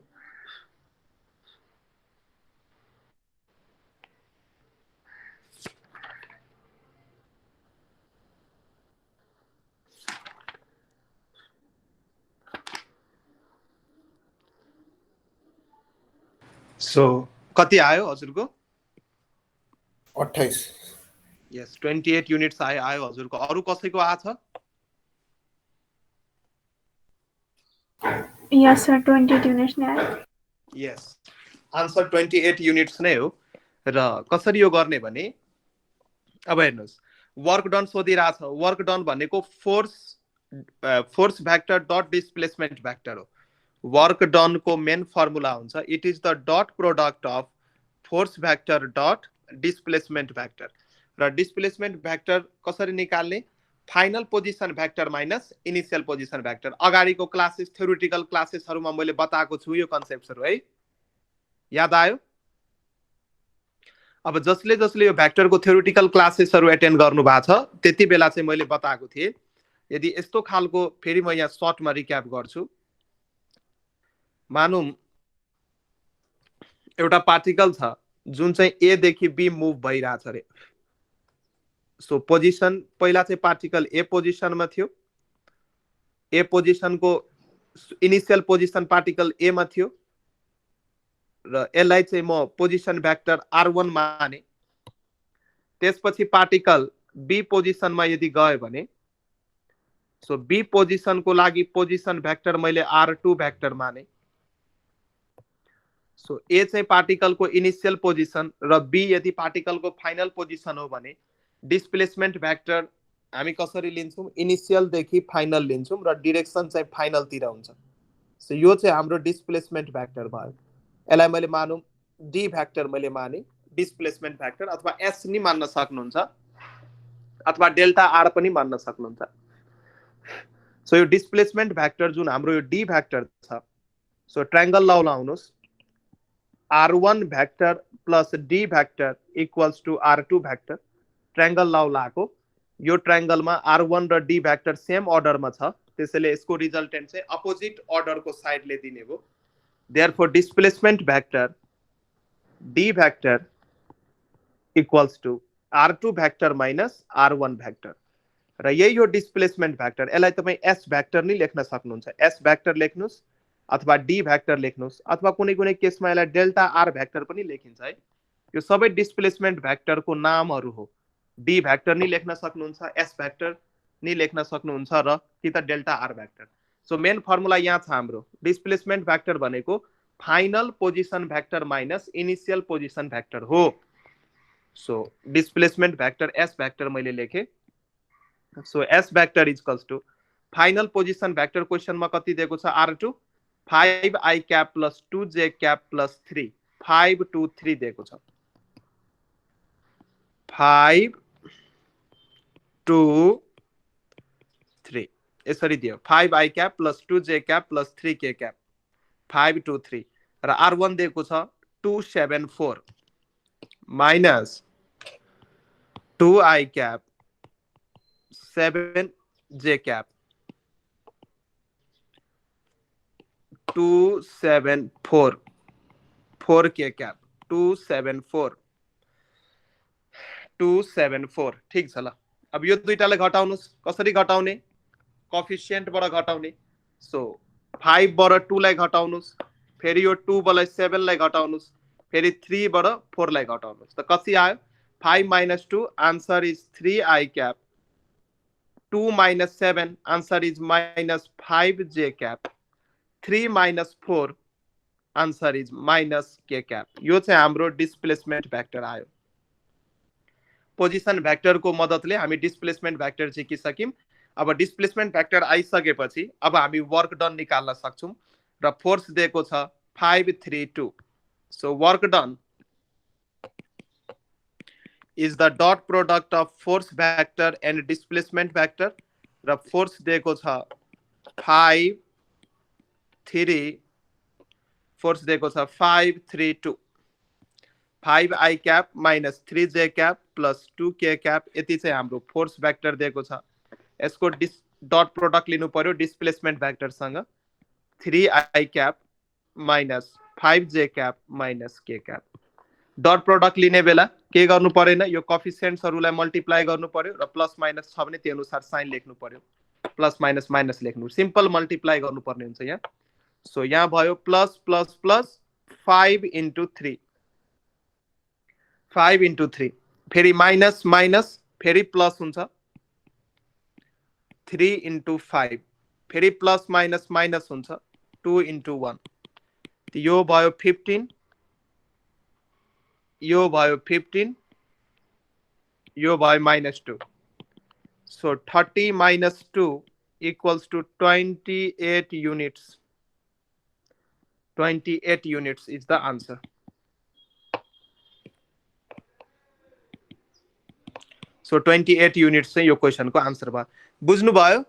सो कति आयो हजुरको? 28. यस 28 युनिट्स आयो हजुरको. अरु कसैको आछ? यस सर 28 युनिट्स नै आयो. यस आन्सर 28 युनिट्स नै हो. र कसरी यो गर्ने भने अब हेर्नुस्, वर्क डन सोधिरहेछ. वर्क डन भनेको force vector dot displacement vector हो. वर्क डन को मेन फर्मुला हुन्छ it is the dot product of force vector dot displacement vector र डिस्प्लेसमेन्ट भेक्टर कसरी निकाल्ने final position vector minus initial position vector अगाडिको क्लासेस थ्योरिटिकल क्लासेसहरुमा मैले बताएको छु यो कन्सेप्टहरु है याद आयो अब जसले जसले यो भेक्टरको थ्योरिटिकल क्लासेसहरु एटेन्ड गर्नु भएको छ त्यति बेला चाहिँ मैले बताएको थिए यदि यस्तो खालको फेरि म यहाँ सर्टमा रिक्याप गर्छु मानौं एउटा पार्टिकल छ जुन चाहिँ ए देखि बी मुभ भइराछ रे सो पोजिसन पहिला चाहिँ पार्टिकल ए पोजिसनमा थियो ए पोजिसनको इनिशियल पोजिसन पार्टिकल ए मा थियो र यसलाई चाहिँ म पोजिसन भेक्टर r1 माने त्यसपछि पार्टिकल बी पोजिसनमा यदि गयो भने सो बी पोजिसनको लागि पोजिसन भेक्टर मैले r2 भेक्टर माने सो ए चाहिँ पार्टिकलको इनिशियल पोजिसन र बी यदि पार्टिकलको फाइनल पोजिसन हो भने डिस्प्लेसमेन्ट भेक्टर हामी कसरी लिन्छौं इनिशियल देखि फाइनल लिन्छौं र डाइरेक्सन चाहिँ फाइनल तिर हुन्छ सो यो चाहिँ हाम्रो डिस्प्लेसमेन्ट भेक्टर भयो यसलाई मैले मानौं डी भेक्टर मैले माने डिस्प्लेसमेन्ट भेक्टर अथवा एस नि मान्न सक्नुहुन्छ अथवा डेल्टा आर पनि मान्न सक्नुहुन्छ सो यो डिस्प्लेसमेन्ट भेक्टर जुन हाम्रो यो डी भेक्टर छ सो ट्रायंगल ल लाउनुस् r1 vector plus d vector equals to r2 vector triangle law लाको यो ट्रायंगलमा r1 र d भेक्टर सेम अर्डरमा छ त्यसैले यसको रिजल्टेन्ट चाहिँ अपोजिट अर्डरको साइडले दिने भो therefore displacement vector d vector equals to r2 vector minus r1 vector र यही हो डिस्प्लेसमेन्ट भेक्टर यसलाई तपाई s भेक्टर नि लेख्न सक्नुहुन्छ s भेक्टर लेख्नुस् अथवा d भेक्टर लेख्नुस् अथवा कुनै कुनै केसमा यसलाई डेल्टा r भेक्टर पनि लेखिन्छ है यो सबै डिस्प्लेसमेन्ट भेक्टरको नामहरु हो d भेक्टर नि लेख्न सक्नुहुन्छ s भेक्टर नि लेख्न सक्नुहुन्छ र कि त delta r vector so main formula यहाँ छ हाम्रो डिस्प्लेसमेन्ट भेक्टर भनेको final position vector minus initial position vector हो so displacement vector s vector मैले लेखे so s vector equals to final position vector क्वेशनमा कति दिएको छ r2 5i cap plus 2j cap plus 3 5 2 3 दिएको छ 5 2 3 यसरी दियो 5i cap plus 2j cap plus 3k cap 5 2 3 र r1 दिएको छ 274 minus 2i cap 7j cap 274 4k cap 274 ठीक छ ल अब यो दुईटालाई घटाउनुस् कसरी घटाउने कोएफिशिएन्ट बाट घटाउने सो 5 बाट 2 लाई घटाउनुस् फेरि यो 2 बाट 7 लाई घटाउनुस् फेरि 3 बाट 4 लाई घटाउनुस् त कति आयो 5 - 2 answer is 3i cap 2 - 7 answer is -5j cap 3 - 4 answer is -k cap यो चाहिँ हाम्रो डिस्प्लेसमेन्ट भेक्टर आयो पोजिसन भेक्टर को मद्दतले हामी डिस्प्लेसमेन्ट भेक्टर सिकिसक्यौं अब डिस्प्लेसमेन्ट भेक्टर आइसकेपछि अब हामी वर्क डन निकाल्न सक्छौं र फोर्स दिएको छ 532 so work done is the dot product of force vector and displacement vector र फोर्स दिएको छ 5 3 फोर्स दिएको छ 532 5i cap minus 3j cap plus 2k cap यति चाहिँ हाम्रो फोर्स भेक्टर दिएको छ यसको डट प्रोडक्ट लिनु पर्यो डिस्प्लेसमेन्ट भेक्टर सँग 3i cap minus 5j cap minus k cap dot product लिने बेला के गर्नु परेन यो कोएफिशिएन्ट्सहरुलाई मल्टिप्लाई गर्नु पर्यो र प्लस माइनस छ भने त्यही अनुसार साइन लेख्नु पर्यो प्लस माइनस माइनस लेख्नु सिम्पल मल्टिप्लाई गर्नु पर्ने हुन्छ यहाँ सो यहाँ भयो प्लस प्लस प्लस 5 * 3 5 * 3 फेरि माइनस माइनस फेरि प्लस हुन्छ 3 * 5 फेरि प्लस माइनस माइनस हुन्छ 2 * 1 यो भयो 15 यो भयो 15 यो भयो -2 so 30 - 2 equals to 28 units 28 units is the answer so 28 units चाहिँ यो क्वेसनको आन्सर भयो। बुझ्नुभयो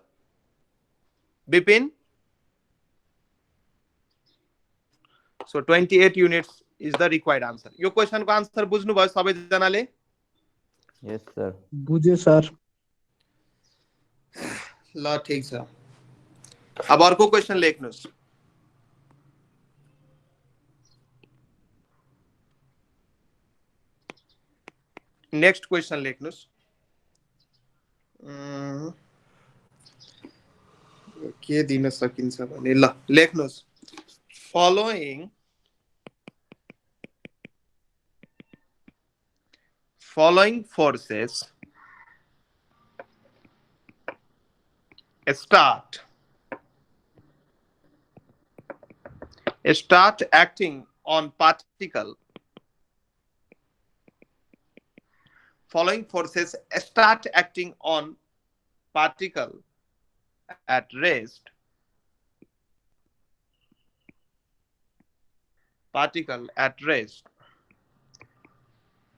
Vipin? So 28 units is the required answer. यो क्वेसनको आन्सर बुझ्नुभयो सबैजनाले? Yes sir. बुझे सर। ल ठीक छ। अब अर्को क्वेसन लेख्नुस्। नेक्स्ट क्वेसन लेख्नुस्। के दिन सकिन्छ भने ल लेख्नुस्। following forces start acting on particle. Following forces start acting on particle at rest. Particle at rest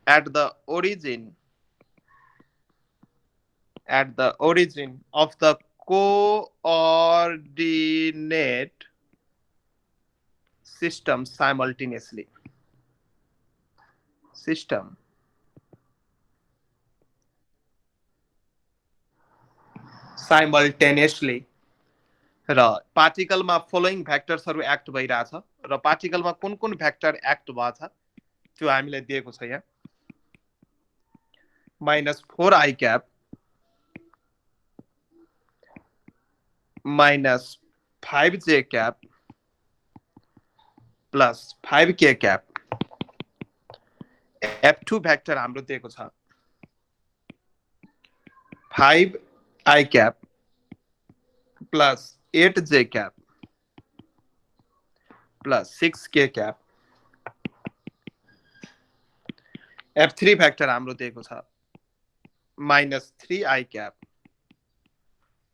at the origin of the coordinate system simultaneously. र पार्टिकलमा फलोइङ भ्याक्टर्सहरु एक्ट भइराछ र पार्टिकलमा कुन कुन भ्याक्टर एक्ट भएछ त्यो हामीलाई दिएको छ यहाँ। -4i cap -5j cap plus 5k cap। F2 vector हाम्रो दिएको छ 5i cap plus 8j cap plus 6k cap। F3 vector हाम्रो दिएको छ -3i cap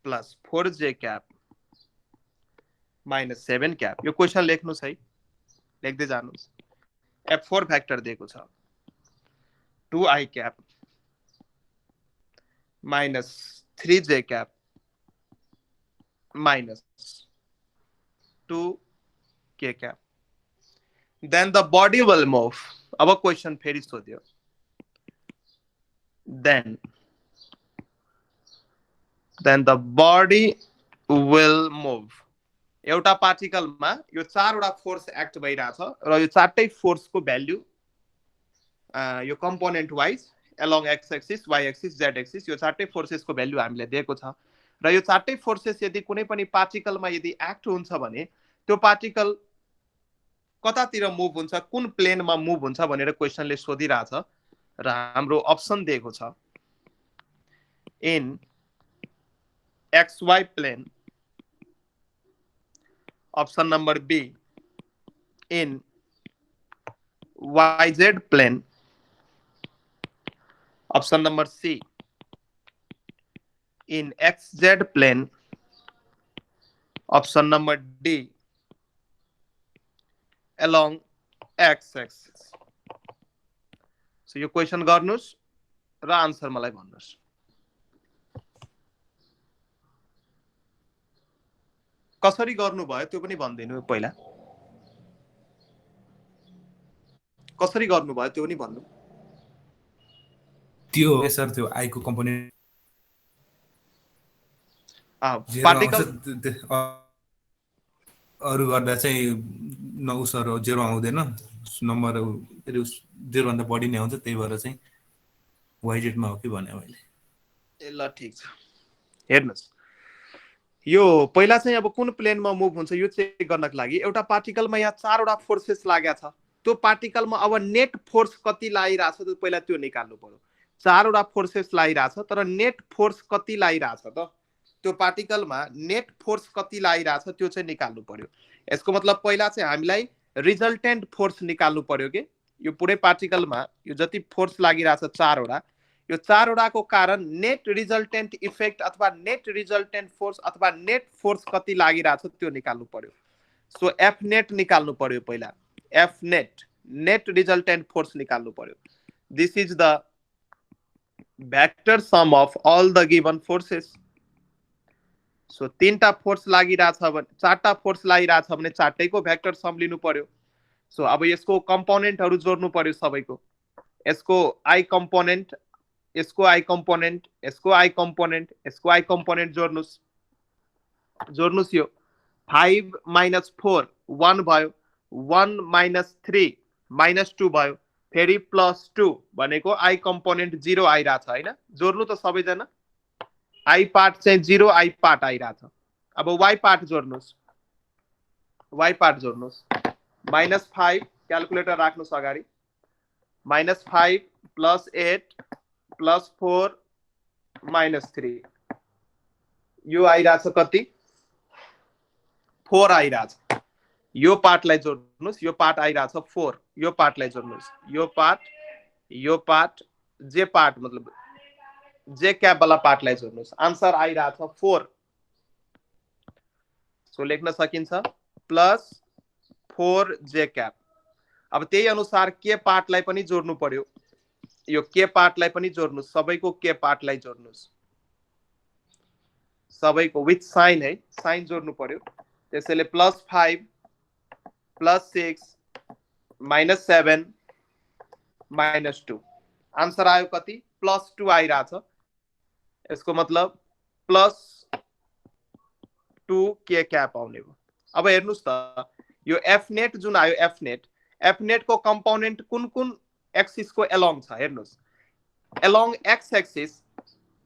plus 4j cap minus 7 cap। यो क्वेशन लेख्नुस् है, लेख्दै जानुस्। F4 भ्याक्टर दिएको छ 2i cap minus 3j cap minus 2k cap। Then the body will move। अब क्वेशन फेरि सोध्यो। Then the body will move। एउटा पार्टिकलमा यो चारवटा फोर्स एक्ट भइराछ र यो चारटै फोर्सको भ्यालु यो component wise along x axis, y axis, z axis यो चारटै फोर्सेसको भ्यालु हामीले दिएको छ र यो चारटै फोर्सेस यदि कुनै पनि पार्टिकलमा यदि एक्ट हुन्छ भने त्यो पार्टिकल कतातिर मुभ हुन्छ, कुन प्लेनमा मुभ हुन्छ भनेर क्वेशनले सोधिराछ र हाम्रो अप्सन दिएको छ in xy plane। Option number B in YZ plane। Option number C in XZ plane। Option number D along x axis। So यो क्वेशन गर्नुस् र आन्सर मलाई भन्नुस्। कसरी गर्नु भयो त्यो पनि भन्दिनु पहिला। कसरी गर्नु भयो त्यो पनि भन्नु। त्यो सर त्यो आई को कम्पोनेन्ट पार्टिकल अरु गर्दा चाहिँ उसहरु जेरो आउँदैन, नम्बर जेरो भन्दा बढी नै आउँछ, त्यही भएर चाहिँ YZ मा हो कि भने मैले। ए ल ठीक छ। हेर्नुस् यो पहिला चाहिँ अब कुन प्लेनमा मुभ हुन्छ यो चेक गर्नको लागि एउटा पार्टिकलमा यहाँ चारवटा फोर्सेस लागेको छ, त्यो पार्टिकलमा अब नेट फोर्स कति लागिरहेछ त पहिला त्यो निकाल्नु पर्यो। चारवटा फोर्सेस लागिरहेछ तर नेट फोर्स कति लागिरहेछ त त्यो पार्टिकलमा नेट फोर्स कति लागिरहेछ त्यो चाहिँ निकाल्नु पर्यो। यसको मतलब पहिला चाहिँ हामीलाई रिजल्टेन्ट फोर्स निकाल्नु पर्यो के यो पुरै पार्टिकलमा यो जति फोर्स लागिरहेछ चारवटा, यो चारवटाको कारण नेट रिजल्टेन्ट इफेक्ट अथवा नेट रिजल्टेन्ट फोर्स अथवा नेट फोर्स कति लागिरहेछ त्यो निकाल्नु पर्यो। सो एफ नेट निकाल्नु पर्यो पहिला। F net net resultant force निकाल्नु पर्यो। This is the vector sum of all the given forces. So 3टा फोर्स लागिरहेछ भने 4टा फोर्स लागिरहेछ भने 4टैको भेक्टर सम लिनु पर्यो. सो अब यसको कम्पोनेन्टहरु जोड्नु पर्यो सबैको. यसको i कम्पोनेन्ट, यसको i कम्पोनेन्ट, यसको i कम्पोनेन्ट, यसको i कम्पोनेन्ट जोड्नुस् यो. 5 minus 4 1 भयो, 1 minus 3 minus 2 भयो, फेरि प्लस 2 भनेको i कम्पोनेन्ट 0 आइराछ हैन. जोड्नु त सबैजना. i पार्ट चाहिँ 0, i पार्ट आइराछ. अब y पार्ट जोड्नुस्. y पार्ट जोड्नुस्. -5 क्याल्कुलेटर राख्नुस् अगाडि. -5 + 8 + 4 -3 यो आइराछ कति? 4 आइराछ. यो पार्टलाई जोड्नुस्. यो पार्ट आइराछ 4. यो पार्टलाई जोड्नुस्. यो पार्ट जे पार्ट मतलब जे क्याप वाला पार्टलाई जोड्नुस्. आन्सर आइराछ 4. सो लेख्न सकिन्छ +4 जे क्याप. अब त्यही अनुसार के पार्टलाई पनि जोड्नु पर्यो. यो के पार्टलाई पनि जोड्नुस्. सबैको के पार्टलाई जोड्नुस्. सबैको विथ साइन है, साइन जोड्नु पर्यो. त्यसैले +5 +6 -7 -2 आन्सर आयो कति? +2 आइराछ. यसको मतलब +2 के क्याप आउने भयो. अब हेर्नुस् त यो एफ नेट जुन आयो एफ नेट को कम्पोनेन्ट कुन एक्सिस को एलोङ छ हेर्नुस्. Along x axis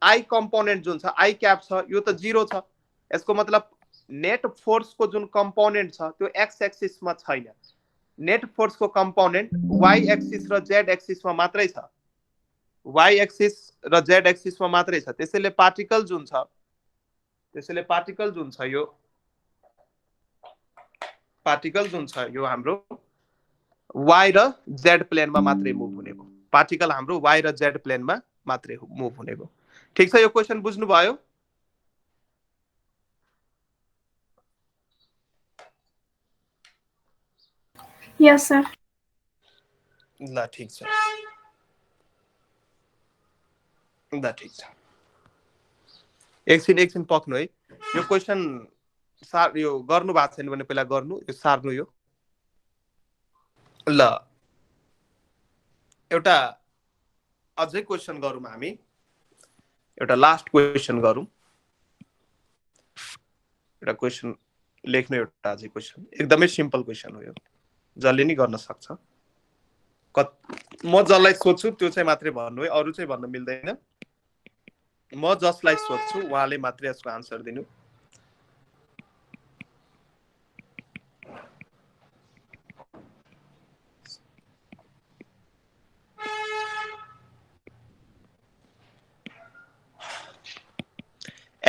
I component जुन छ आई क्याप छ यो त 0 छ. यसको मतलब नेट फोर्स को जुन कम्पोनेन्ट छ त्यो एक्स एक्सिस मा छैन. नेट फोर्स को कम्पोनेन्ट वाई एक्सिस र जेड एक्सिस मा मात्रै छ. वाई एक्सिस र जेड एक्सिस मा मात्रै छ. त्यसैले पार्टिकल जुन छ यो हाम्रो वाई र जेड प्लेन मा मात्रै मुभ हुने भयो. पार्टिकल हाम्रो वाई र जेड प्लेन मा मात्रै मुभ हुने भयो. ठीक छ, यो क्वेशन बुझ्नु भयो? Yes, sir. ल ठीक छ. एकछिन पक्नु है. यो क्वेशन यो गर्नु भएको छैन भने पहिला गर्नु, यो सार्नु. यो ल एउटा अझै क्वेशन गरौँ हामी. एउटा लास्ट क्वेशन गरौँ. एउटा क्वेशन लेख्नु. एउटा अझै क्वेशन एकदमै सिम्पल क्वेशन हो. यो जसले नि गर्न सक्छ. म जसलाई सोध्छु त्यो चाहिँ मात्रै भन्नु है, अरु चाहिँ भन्न मिल्दैन. म जसलाई सोध्छु उहाँले मात्रै यसको आन्सर दिनु.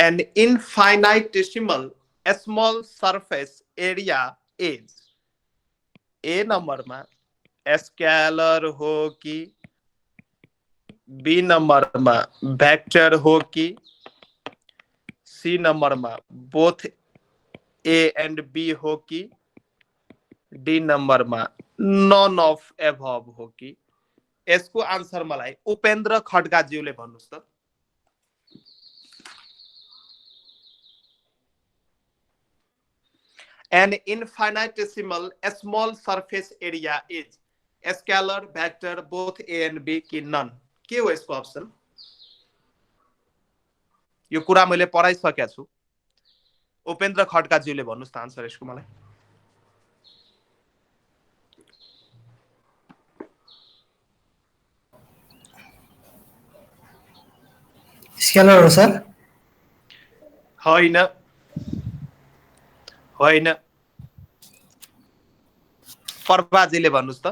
An infinitesimal small surface area is A नम्बरमा स्केलर हो कि बी नम्बरमा भेक्टर हो कि सी नम्बरमा बोथ ए एन्ड बी हो कि डी नम्बरमा नन अफ एभव हो कि. यसको आन्सर मलाई उपेन्द्र खड्काज्यूले भन्नुस् त. An infinitesimal small surface area is scalar, vector, both A and B कि none. के हो यसको अप्सन? यो कुरा मैले पढाइसकेको छु. उपेन्द्र खड्काज्यूले भन्नुस् त आन्सर यसको मलाई. स्केलर हो सर? होइन. प्रभाजीले भन्नुस् त.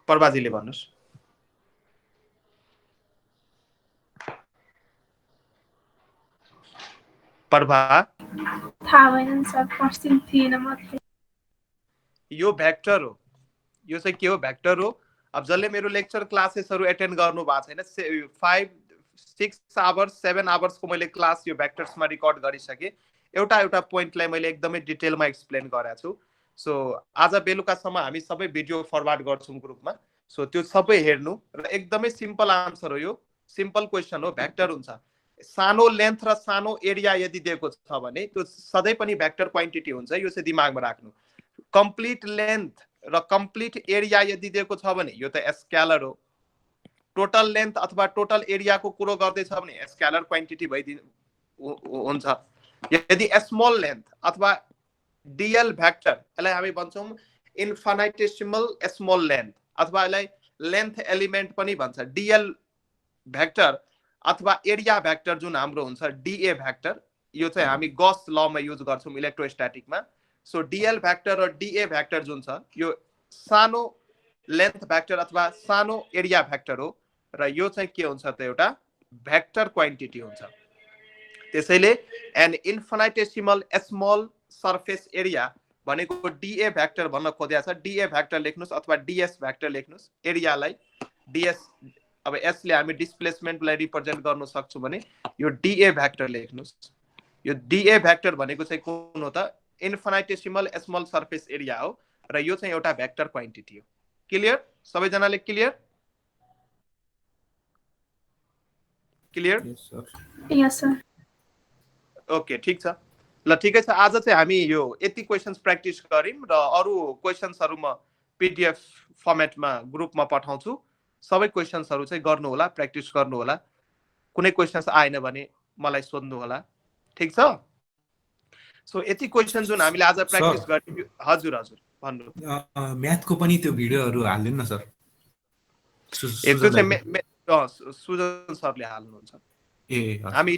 प्रभाजीले भन्नुस्. प्रभा थाहा भएन सर, पर्सन थिएन मात्रै. यो भेक्टर हो. यो चाहिँ के हो? भेक्टर हो. अब जसले मेरो लेक्चर क्लासेसहरु एटेन्ड गर्नु भएको छैन 5-6 आवर्स 7 आवर्स को मैले क्लास यो भेक्टर्समा रेकर्ड गरिसके. एउटा पोइन्टलाई मैले एकदमै डिटेलमा एक्सप्लेन गरेको छु. सो आज बेलुकासम्म हामी सबै भिडियो फरवर्ड गर्छौं ग्रुपमा. सो त्यो सबै हेर्नु र एकदमै सिम्पल आन्सर हो यो सिम्पल क्वेसन हो भेक्टर हुन्छ सानो लेन्थ र सानो एरिया यदि दिएको छ भने त्यो सधैँ पनि भेक्टर क्वान्टिटी हुन्छ यो चाहिँ दिमागमा राख्नु कम्प्लिट लेन्थ र कम्प्लिट एरिया यदि दिएको छ भने यो त स्केलर हो टोटल लेन्थ अथवा टोटल एरियाको कुरो गर्दैछ भने स्केलर क्वान्टिटी हुन्छ यदि स्मल लेन्थ अथवा डीएल भेक्टर यसलाई हामी भन्छौँ इन्फिनिटेसिमल स्मल लेन्थ अथवा यसलाई लेन्थ एलिमेन्ट पनि भन्छ डीएल भेक्टर अथवा एरिया भेक्टर जुन हाम्रो हुन्छ डीए भेक्टर यो चाहिँ हामी गॉस लमा युज गर्छौँ इलेक्ट्रोस्टैटिकमा सो डीएल भेक्टर र डीए भेक्टर जुन छ यो सानो लेन्थ भेक्टर अथवा सानो एरिया भेक्टर हो र यो चाहिँ के हुन्छ त एउटा भेक्टर क्वान्टिटी हुन्छ त्यसैले an infinitesimal small surface area भनेको डीए भेक्टर भन्न खोजेको छ डीए भेक्टर लेख्नुस् अथवा डीएस भेक्टर लेख्नुस् एरियालाई डीएस अब यसले हामी डिस्प्लेसमेन्टलाई रिप्रेजेन्ट गर्न सक्छौं भने यो डीए भेक्टर लेख्नुस् यो डीए भेक्टर भनेको चाहिँ कुन हो त इन्फिनिटेसिमल स्मल सर्फेस एरिया हो र यो चाहिँ एउटा भेक्टर क्वान्टिटी हो क्लियर सबैजनाले क्लियर यस सर ओके ठीक छ ल ठिकै छ आज चाहिँ हामी यो यति क्वेशन्स प्र्याक्टिस गर्यौं र अरु क्वेशन्सहरु म पीडीएफ फर्मेटमा ग्रुपमा पठाउँछु सबै क्वेशन्सहरु चाहिँ गर्नु होला प्र्याक्टिस गर्नु होला कुनै क्वेशन्स आएन भने मलाई सोध्नु होला ठीक छ सो यति क्वेशन जुन हामीले आज प्र्याक्टिस गर्यौं हजुर हजुर भन्नु म्याथको पनि त्यो भिडियोहरु हाल्दिनु न सर त्यो चाहिँ सुजन सरले हाल्नुहुन्छ ए हामी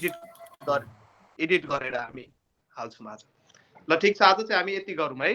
एडिट गरेर हामी हाल्छौं आज ल ठीक छ आज चाहिँ हामी यति गरौँ है